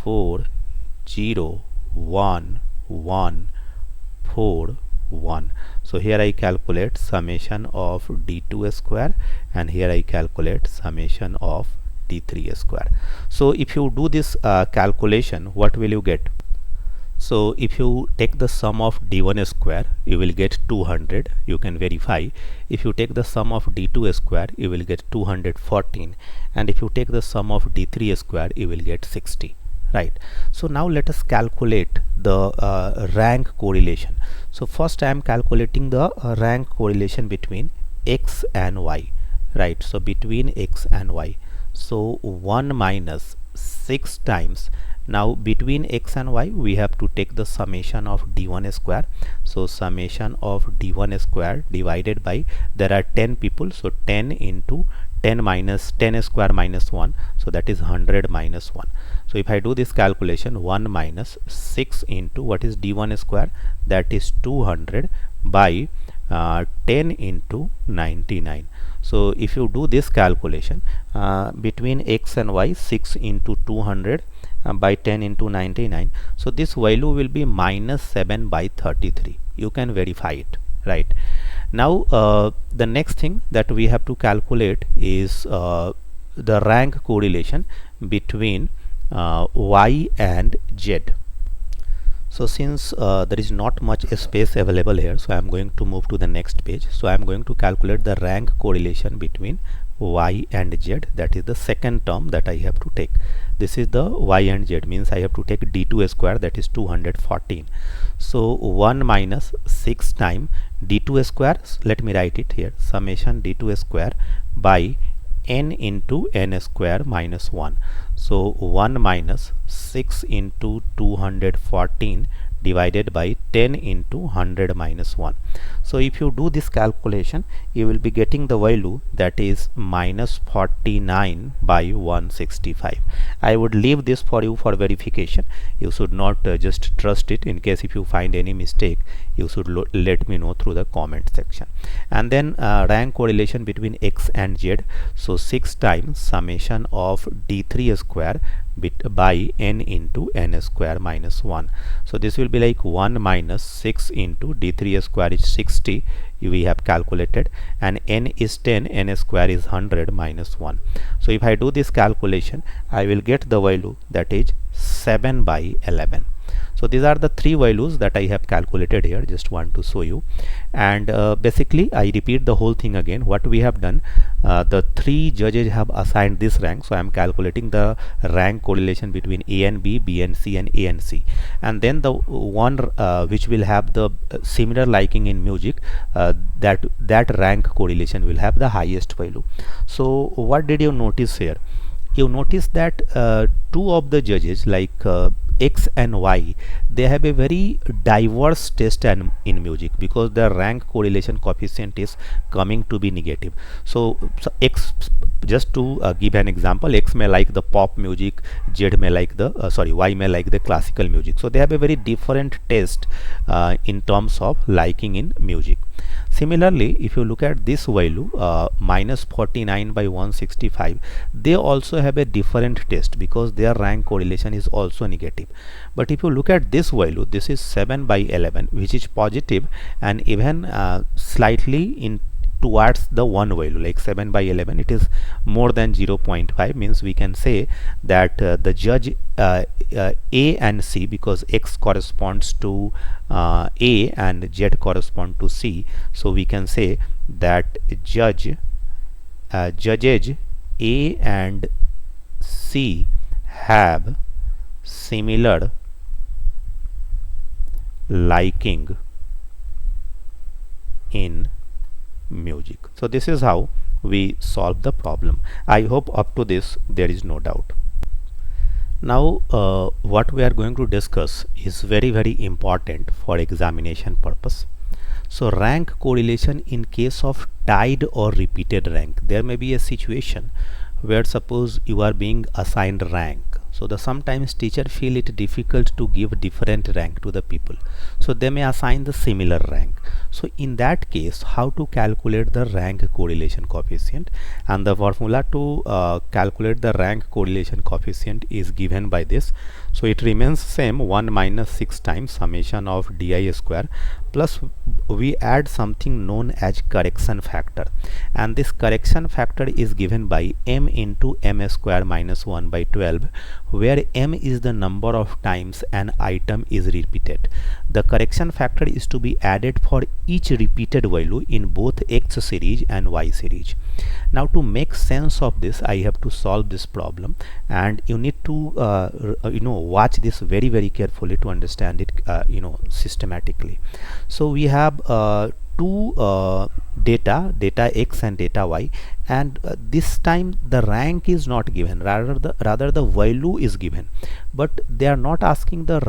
4 0 1 1 4 1. So here I calculate summation of D2 square, and here I calculate summation of D3 square. So if you do this calculation, what will you get? So if you take the sum of D1 square, you will get 200. You can verify. If you take the sum of D2 square, you will get 214, and if you take the sum of D3 square, you will get 60. Right. So now let us calculate the rank correlation. So first I am calculating the rank correlation between X and Y. Right. So between X and Y. So 1 minus 6 times. Now between X and Y we have to take the summation of D1 square. So summation of D1 square divided by, there are 10 people, so 10 into 10 minus 10 square minus 1, so that is 100 minus 1. So if I do this calculation, 1 minus 6 into what is D1 square, that is 200 by 10 into 99. So if you do this calculation between X and Y, 6 into 200, by 10 into 99. So this value will be minus 7 by 33. You can verify it, right? Now the next thing that we have to calculate is the rank correlation between y and z. So since there is not much space available here, so I am going to move to the next page. So I am going to calculate the rank correlation between y and z. That is the second term that I have to take. This is the y and z, means I have to take d2 square, that is 214. So 1 minus 6 times d2 square, let me write it here, summation d2 square by n into n square minus 1. So 1 minus 6 into 214 divided by 10 into 100 minus 1. So if you do this calculation, you will be getting the value that is minus 49 by 165. I would leave this for you for verification. You should not just trust it. In case if you find any mistake, you should let me know through the comment section. And then rank correlation between x and z. So 6 times summation of d3 square by n into n square minus 1. So this will be like 1 minus 6 into d3 square is 60 we have calculated, and n is 10, n square is 100 minus 1. So if I do this calculation, I will get the value that is 7 by 11. So these are the three values that I have calculated here, just want to show you. And basically I repeat the whole thing again. What we have done, the three judges have assigned this rank, so I am calculating the rank correlation between A and B, B and C, and A and C. And then the one which will have the similar liking in music, that rank correlation will have the highest value. So what did you notice here? You notice that two of the judges, like x and y, they have a very diverse taste in music, because their rank correlation coefficient is coming to be negative. So x, just to give an example, x may like the pop music, z may like the y may like the classical music. So they have a very different taste in terms of liking in music. Similarly, if you look at this value, minus 49 by 165, they also have a different taste because their rank correlation is also negative. But if you look at this value, this is 7 by 11, which is positive, and even slightly in towards the one value, like 7 by 11, it is more than 0.5, means we can say that the judge A and C, because x corresponds to A and z correspond to C, so we can say that judges A and C have similar liking in music. So this is how we solve the problem. I hope up to this there is no doubt. Now what we are going to discuss is very important for examination purpose. So rank correlation in case of tied or repeated rank. There may be a situation where suppose you are being assigned rank, so the sometimes teacher feel it difficult to give different rank to the people, so they may assign the similar rank. So in that case, how to calculate the rank correlation coefficient? And the formula to calculate the rank correlation coefficient is given by this. So it remains same, 1 minus 6 times summation of di square, plus we add something known as correction factor, and this correction factor is given by m into m square minus 1 by 12, where m is the number of times an item is repeated. The correction factor is to be added for each repeated value in both x series and y series. Now to make sense of this, I have to solve this problem, and you need to watch this very carefully to understand it systematically. So we have two data x and data y, and this time the rank is not given, rather the value is given, but they are not asking the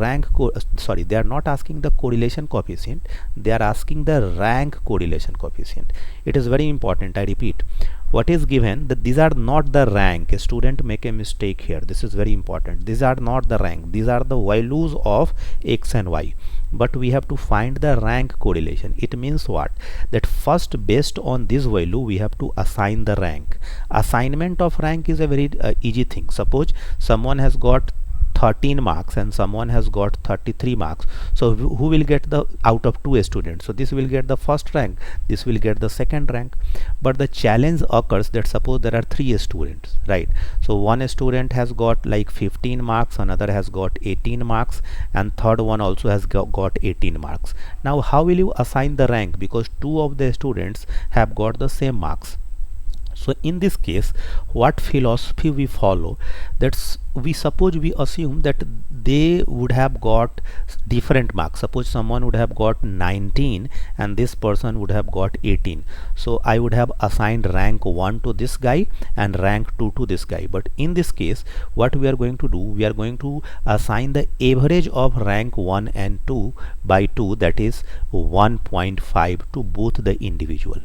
they are not asking the correlation coefficient, they are asking the rank correlation coefficient. It is very important, I repeat, what is given, that these are not the rank. A student make a mistake here, this is very important. These are not the rank, these are the values of x and y, but we have to find the rank correlation. It means what? That first, based on this value, we have to assign the rank. Assignment of rank is a very easy thing. Suppose someone has got 13 marks and someone has got 33 marks, so who will get the out of two students? So this will get the first rank, this will get the second rank. But the challenge occurs that suppose there are three students, right? So one student has got like 15 marks, another has got 18 marks, and third one also has got 18 marks. Now how will you assign the rank, because two of the students have got the same marks? So in this case, what philosophy we follow, that's we assume that they would have got different marks. Suppose someone would have got 19 and this person would have got 18. So I would have assigned rank 1 to this guy and rank 2 to this guy. But in this case, what we are going to do, we are going to assign the average of rank 1 and 2 by 2, that is 1.5 to both the individual.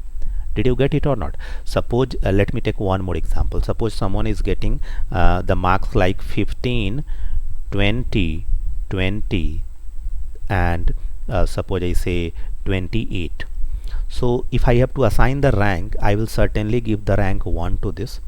Did you get it or not? Suppose let me take one more example. Suppose someone is getting the marks like 15, 20, 20, and suppose I say 28. So if I have to assign the rank, I will certainly give the rank 1 to this.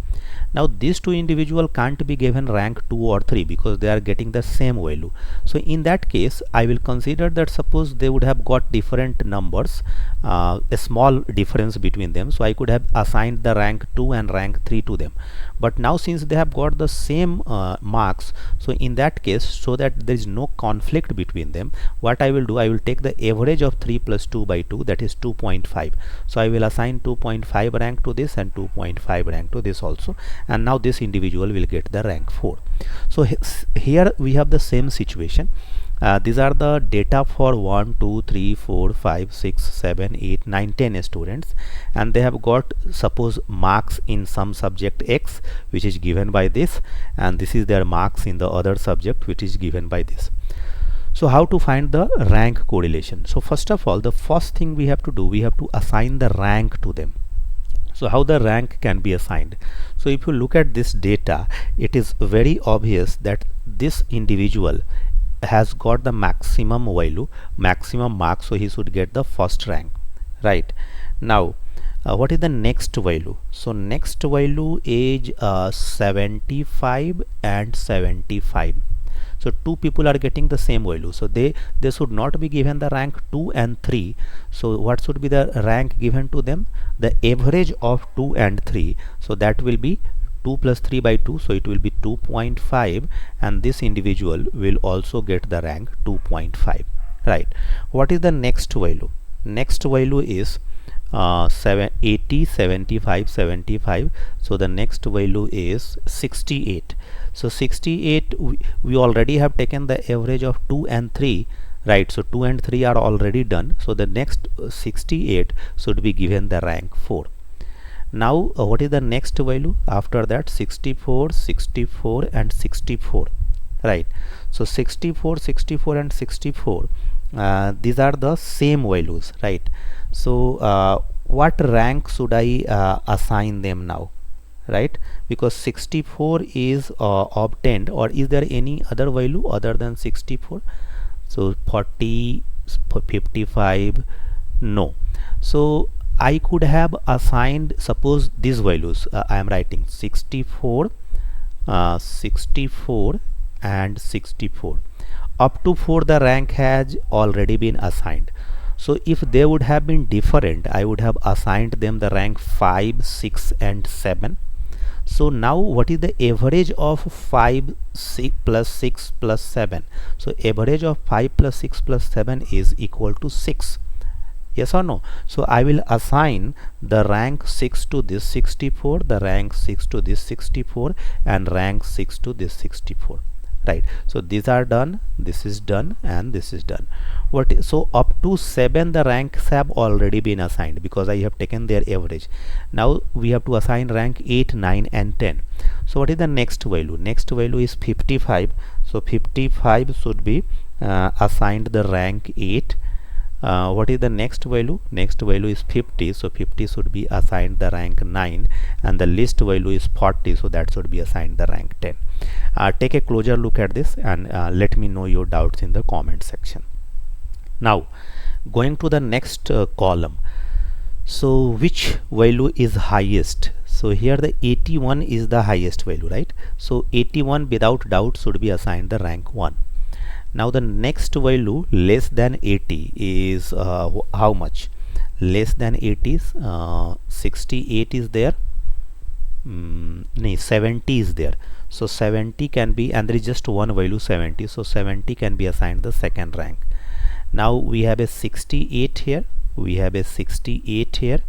Now these two individuals can't be given rank 2 or 3 because they are getting the same value. So in that case, I will consider that suppose they would have got different numbers, a small difference between them, so I could have assigned the rank 2 and rank 3 to them. But now since they have got the same marks, so in that case, so that there is no conflict between them, what I will do, I will take the average of 3 plus 2 by 2, that is 2.5. So I will assign 2.5 rank to this and 2.5 rank to this also, and now this individual will get the rank 4. So here we have the same situation. These are the data for 1, 2, 3, 4, 5, 6, 7, 8, 9, 10 students, and they have got suppose marks in some subject X, which is given by this, and this is their marks in the other subject, which is given by this. So how to find the rank correlation? So first of all, the first thing we have to do, we have to assign the rank to them. So how the rank can be assigned? So if you look at this data, it is very obvious that this individual has got the maximum value, maximum marks, so he should get the first rank, right? Now what is the next value? So next value is 75 and 75. So two people are getting the same value, so they should not be given the rank 2 and 3. So what should be the rank given to them? The average of 2 and 3, so that will be 2 plus 3 by 2, so it will be 2.5, and this individual will also get the rank 2.5, right? What is the next value? Next value is 80, 75, 75. So the next value is 68. So 68, we already have taken the average of 2 and 3, right? So 2 and 3 are already done, so the next 68 should be given the rank 4. Now what is the next value? After that 64, 64 and 64, right? So 64, 64 and 64, these are the same values, right? So what rank should I assign them now, right? Because 64 is obtained, or is there any other value other than 64? So 40, 55, no. So I could have assigned, suppose these values, I am writing 64, 64 and 64. Up to 4 the rank has already been assigned. So if they would have been different, I would have assigned them the rank 5, 6 and 7. So now what is the average of 5 6 plus 6 plus 7? So average of 5 plus 6 plus 7 is equal to 6. Yes or no? So I will assign the rank 6 to this 64, the rank 6 to this 64, and rank 6 to this 64, right? So these are done, this is done, and this is done. So up to 7 the ranks have already been assigned because I have taken their average. Now we have to assign rank 8, 9 and 10. So what is the next value? Next value is 55. So 55 should be assigned the rank 8. What is the next value? Next value is 50, so 50 should be assigned the rank 9, and the least value is 40, so that should be assigned the rank 10. Take a closer look at this and let me know your doubts in the comment section. Now going to the next column. So which value is highest? So here the 81 is the highest value, right? So 81 without doubt should be assigned the rank 1. Now the next value less than 80 is how much? Less than 80 is 68 is there. No, 70 is there. So 70 can be, and there is just one value 70, so 70 can be assigned the second rank. Now we have a 68 here, we have a 68 here,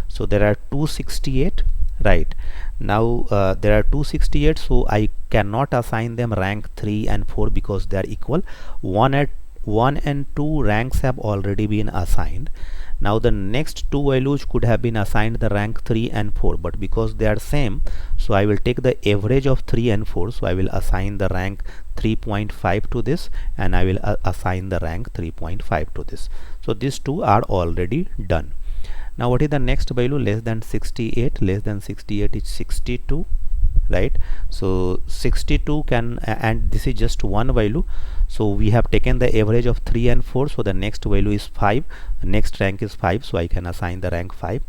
so there are 268, right? Now there are 268, so I cannot assign them rank 3 and 4 because they are equal. 1 and 2 ranks have already been assigned. Now the next two values could have been assigned the rank 3 and 4, but because they are same, so I will take the average of 3 and 4, so I will assign the rank 3.5 to this, and I will assign the rank 3.5 to this. So these two are already done. Now what is the next value? Less than 68. Less than 68 is 62, right? So 62 can, and this is just one value, so we have taken the average of 3 and 4, so the next value is 5, next rank is 5, so I can assign the rank 5.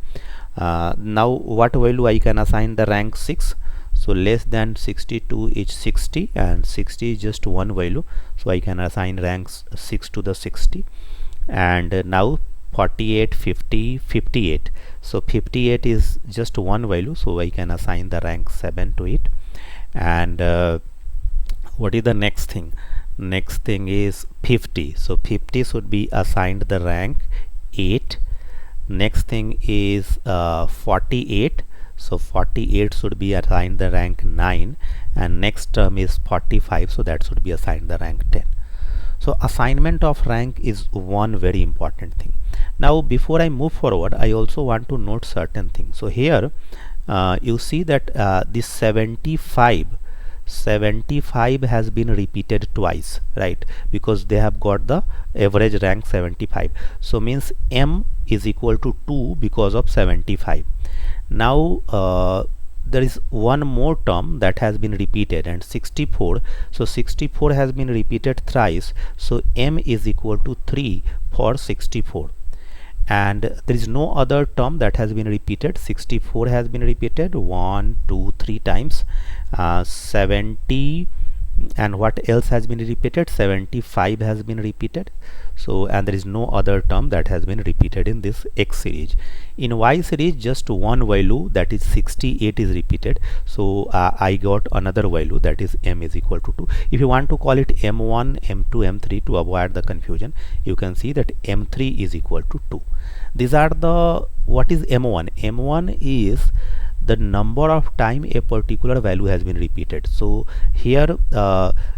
Now what value I can assign the rank 6? So less than 62 is 60, and 60 is just one value, so I can assign rank 6 to the 60. And now 48, 50, 58, so 58 is just one value, so I can assign the rank 7 to it. And what is the next thing? Next thing is 50, so 50 should be assigned the rank 8. Next thing is 48, so 48 should be assigned the rank 9, and next term is 45, so that should be assigned the rank 10. So assignment of rank is one very important thing. Now before I move forward, I also want to note certain things. So here you see that this 75 has been repeated twice, right? Because they have got the average rank 75, so means M is equal to 2 because of 75. Now there is one more term that has been repeated, and 64, so 64 has been repeated thrice, so M is equal to 3 for 64. And there is no other term that has been repeated. 64 has been repeated 1, 2, 3 times. 70, and what else has been repeated? 75 has been repeated. So, and there is no other term that has been repeated in this X series. In Y series, just one value, that is 68, is repeated. So I got another value, that is M is equal to 2. If you want to call it M1, M2, M3 to avoid the confusion, you can see that M3 is equal to 2. These are the, what is M1? M1 is the number of time a particular value has been repeated. So here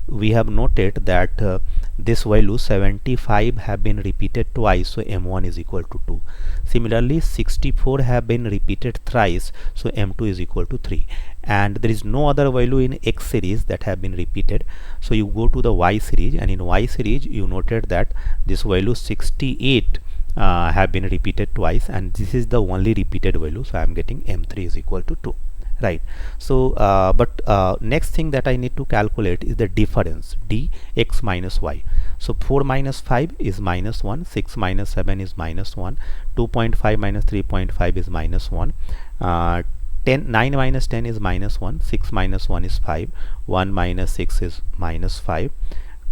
we have noted that this value 75 have been repeated twice, so M1 is equal to 2. Similarly 64 have been repeated thrice, so M2 is equal to 3. And there is no other value in X series that have been repeated, so you go to the Y series, and in Y series you noted that this value 68 have been repeated twice, and this is the only repeated value, so I am getting M3 is equal to 2, right? So next thing that I need to calculate is the difference, dx minus y. So 4 minus 5 is minus 1, 6 minus 7 is minus 1, 2.5 minus 3.5 is minus 1, 9 minus 10 is minus 1, 6 minus 1 is 5, 1 minus 6 is minus 5,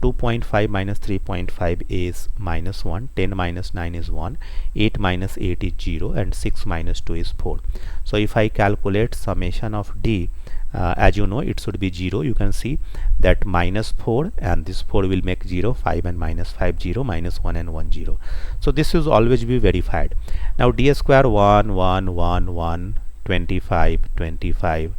2.5 minus 3.5 is minus 1, 10 minus 9 is 1, 8 minus 8 is 0, and 6 minus 2 is 4. So if I calculate summation of d, as you know, it should be 0. You can see that minus 4 and this 4 will make 0, 5 and minus 5 0, minus 1 and 1 0. So this will always be verified. Now d square 1 1 1 1 25 25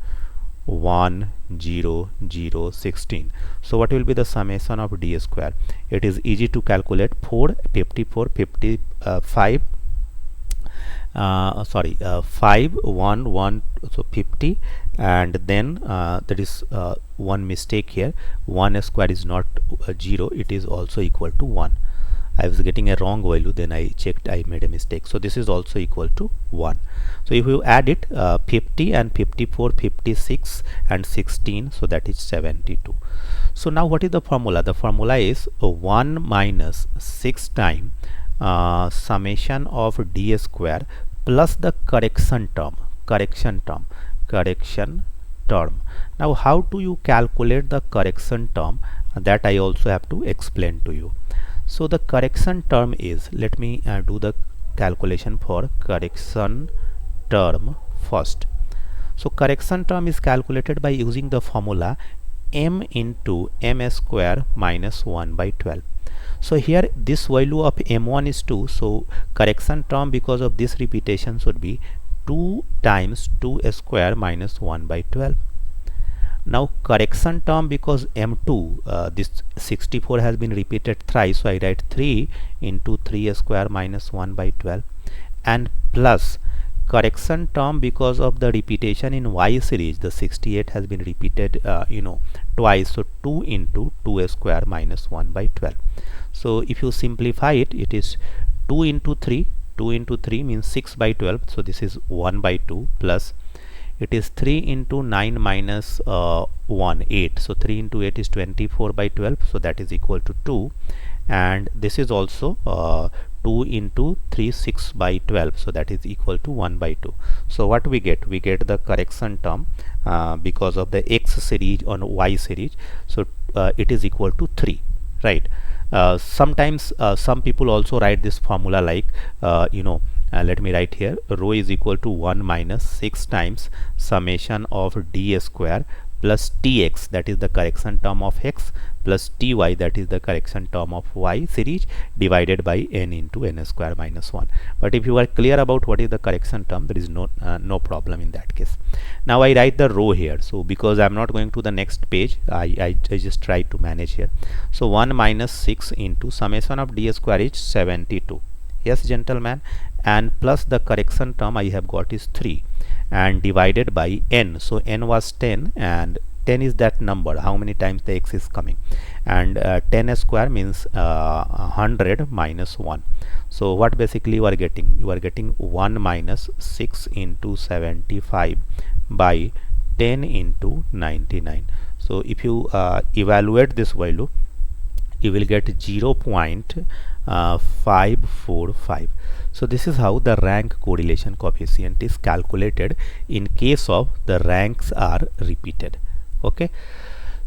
1 0 0 16. So what will be the summation of d square? It is easy to calculate. 4 54 55 5 1 1, so 50, and then there is one mistake here. 1 square is not 0, it is also equal to 1. I was getting a wrong value, then I checked, I made a mistake. So this is also equal to 1. So if you add it, 50 and 54, 56 and 16, so that is 72. So now what is the formula? The formula is 1 minus 6 times summation of d square plus the correction term, correction term. Now how do you calculate the correction term? That I also have to explain to you. So the correction term is, let me do the calculation for correction term first. So correction term is calculated by using the formula m into m square minus 1 by 12. So here this value of m1 is 2, so correction term because of this repetition should be 2 times 2 square minus 1 by 12. Now correction term, because m2 this 64 has been repeated thrice, so I write 3 into 3 square minus 1 by 12, and plus correction term because of the repetition in y series, the 68 has been repeated twice, so 2 into 2 square minus 1 by 12. So if you simplify it, it is 2 into 3, 2 into 3 means 6 by 12, so this is 1 by 2, plus it is 3 into 9 minus 1, 8, so 3 into 8 is 24 by 12, so that is equal to 2, and this is also 2 into 3, 6 by 12, so that is equal to 1 by 2. So what we get? We get the correction term because of the x series on y series, so it is equal to 3, right? Sometimes some people also write this formula like let me write here, rho is equal to 1 minus 6 times summation of d square plus tx, that is the correction term of x, plus ty, that is the correction term of y series, divided by n into n square minus 1. But if you are clear about what is the correction term, there is no problem in that case. Now I write the row here, so because I am not going to the next page, I just try to manage here. So 1 minus 6 into summation of d square is 72, yes gentlemen, and plus the correction term I have got is 3, and divided by n, so n was 10 and 10 is that number, how many times the x is coming, and 10 square means 100 minus 1. So what basically you are getting? You are getting 1 minus 6 into 75 by 10 into 99. So if you evaluate this value, you will get 0.545. So this is how the rank correlation coefficient is calculated in case of the ranks are repeated. Okay,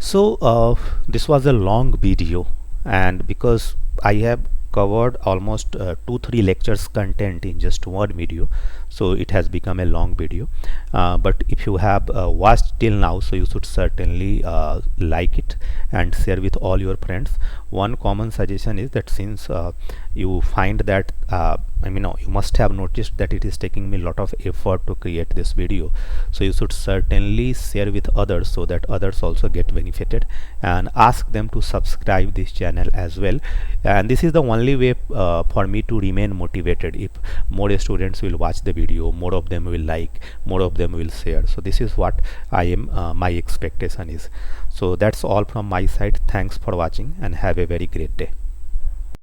so this was a long video, and because I have covered almost 2-3 lectures content in just one video, so it has become a long video, but if you have watched till now, so you should certainly like it and share with all your friends. One common suggestion is that since you find that you must have noticed that it is taking me a lot of effort to create this video, so you should certainly share with others so that others also get benefited, and ask them to subscribe this channel as well. And this is the only way for me to remain motivated. If more students will watch the video, more of them will like, more of them will share. So this is what I am my expectation is. So that's all from my side. Thanks for watching and have a very great day.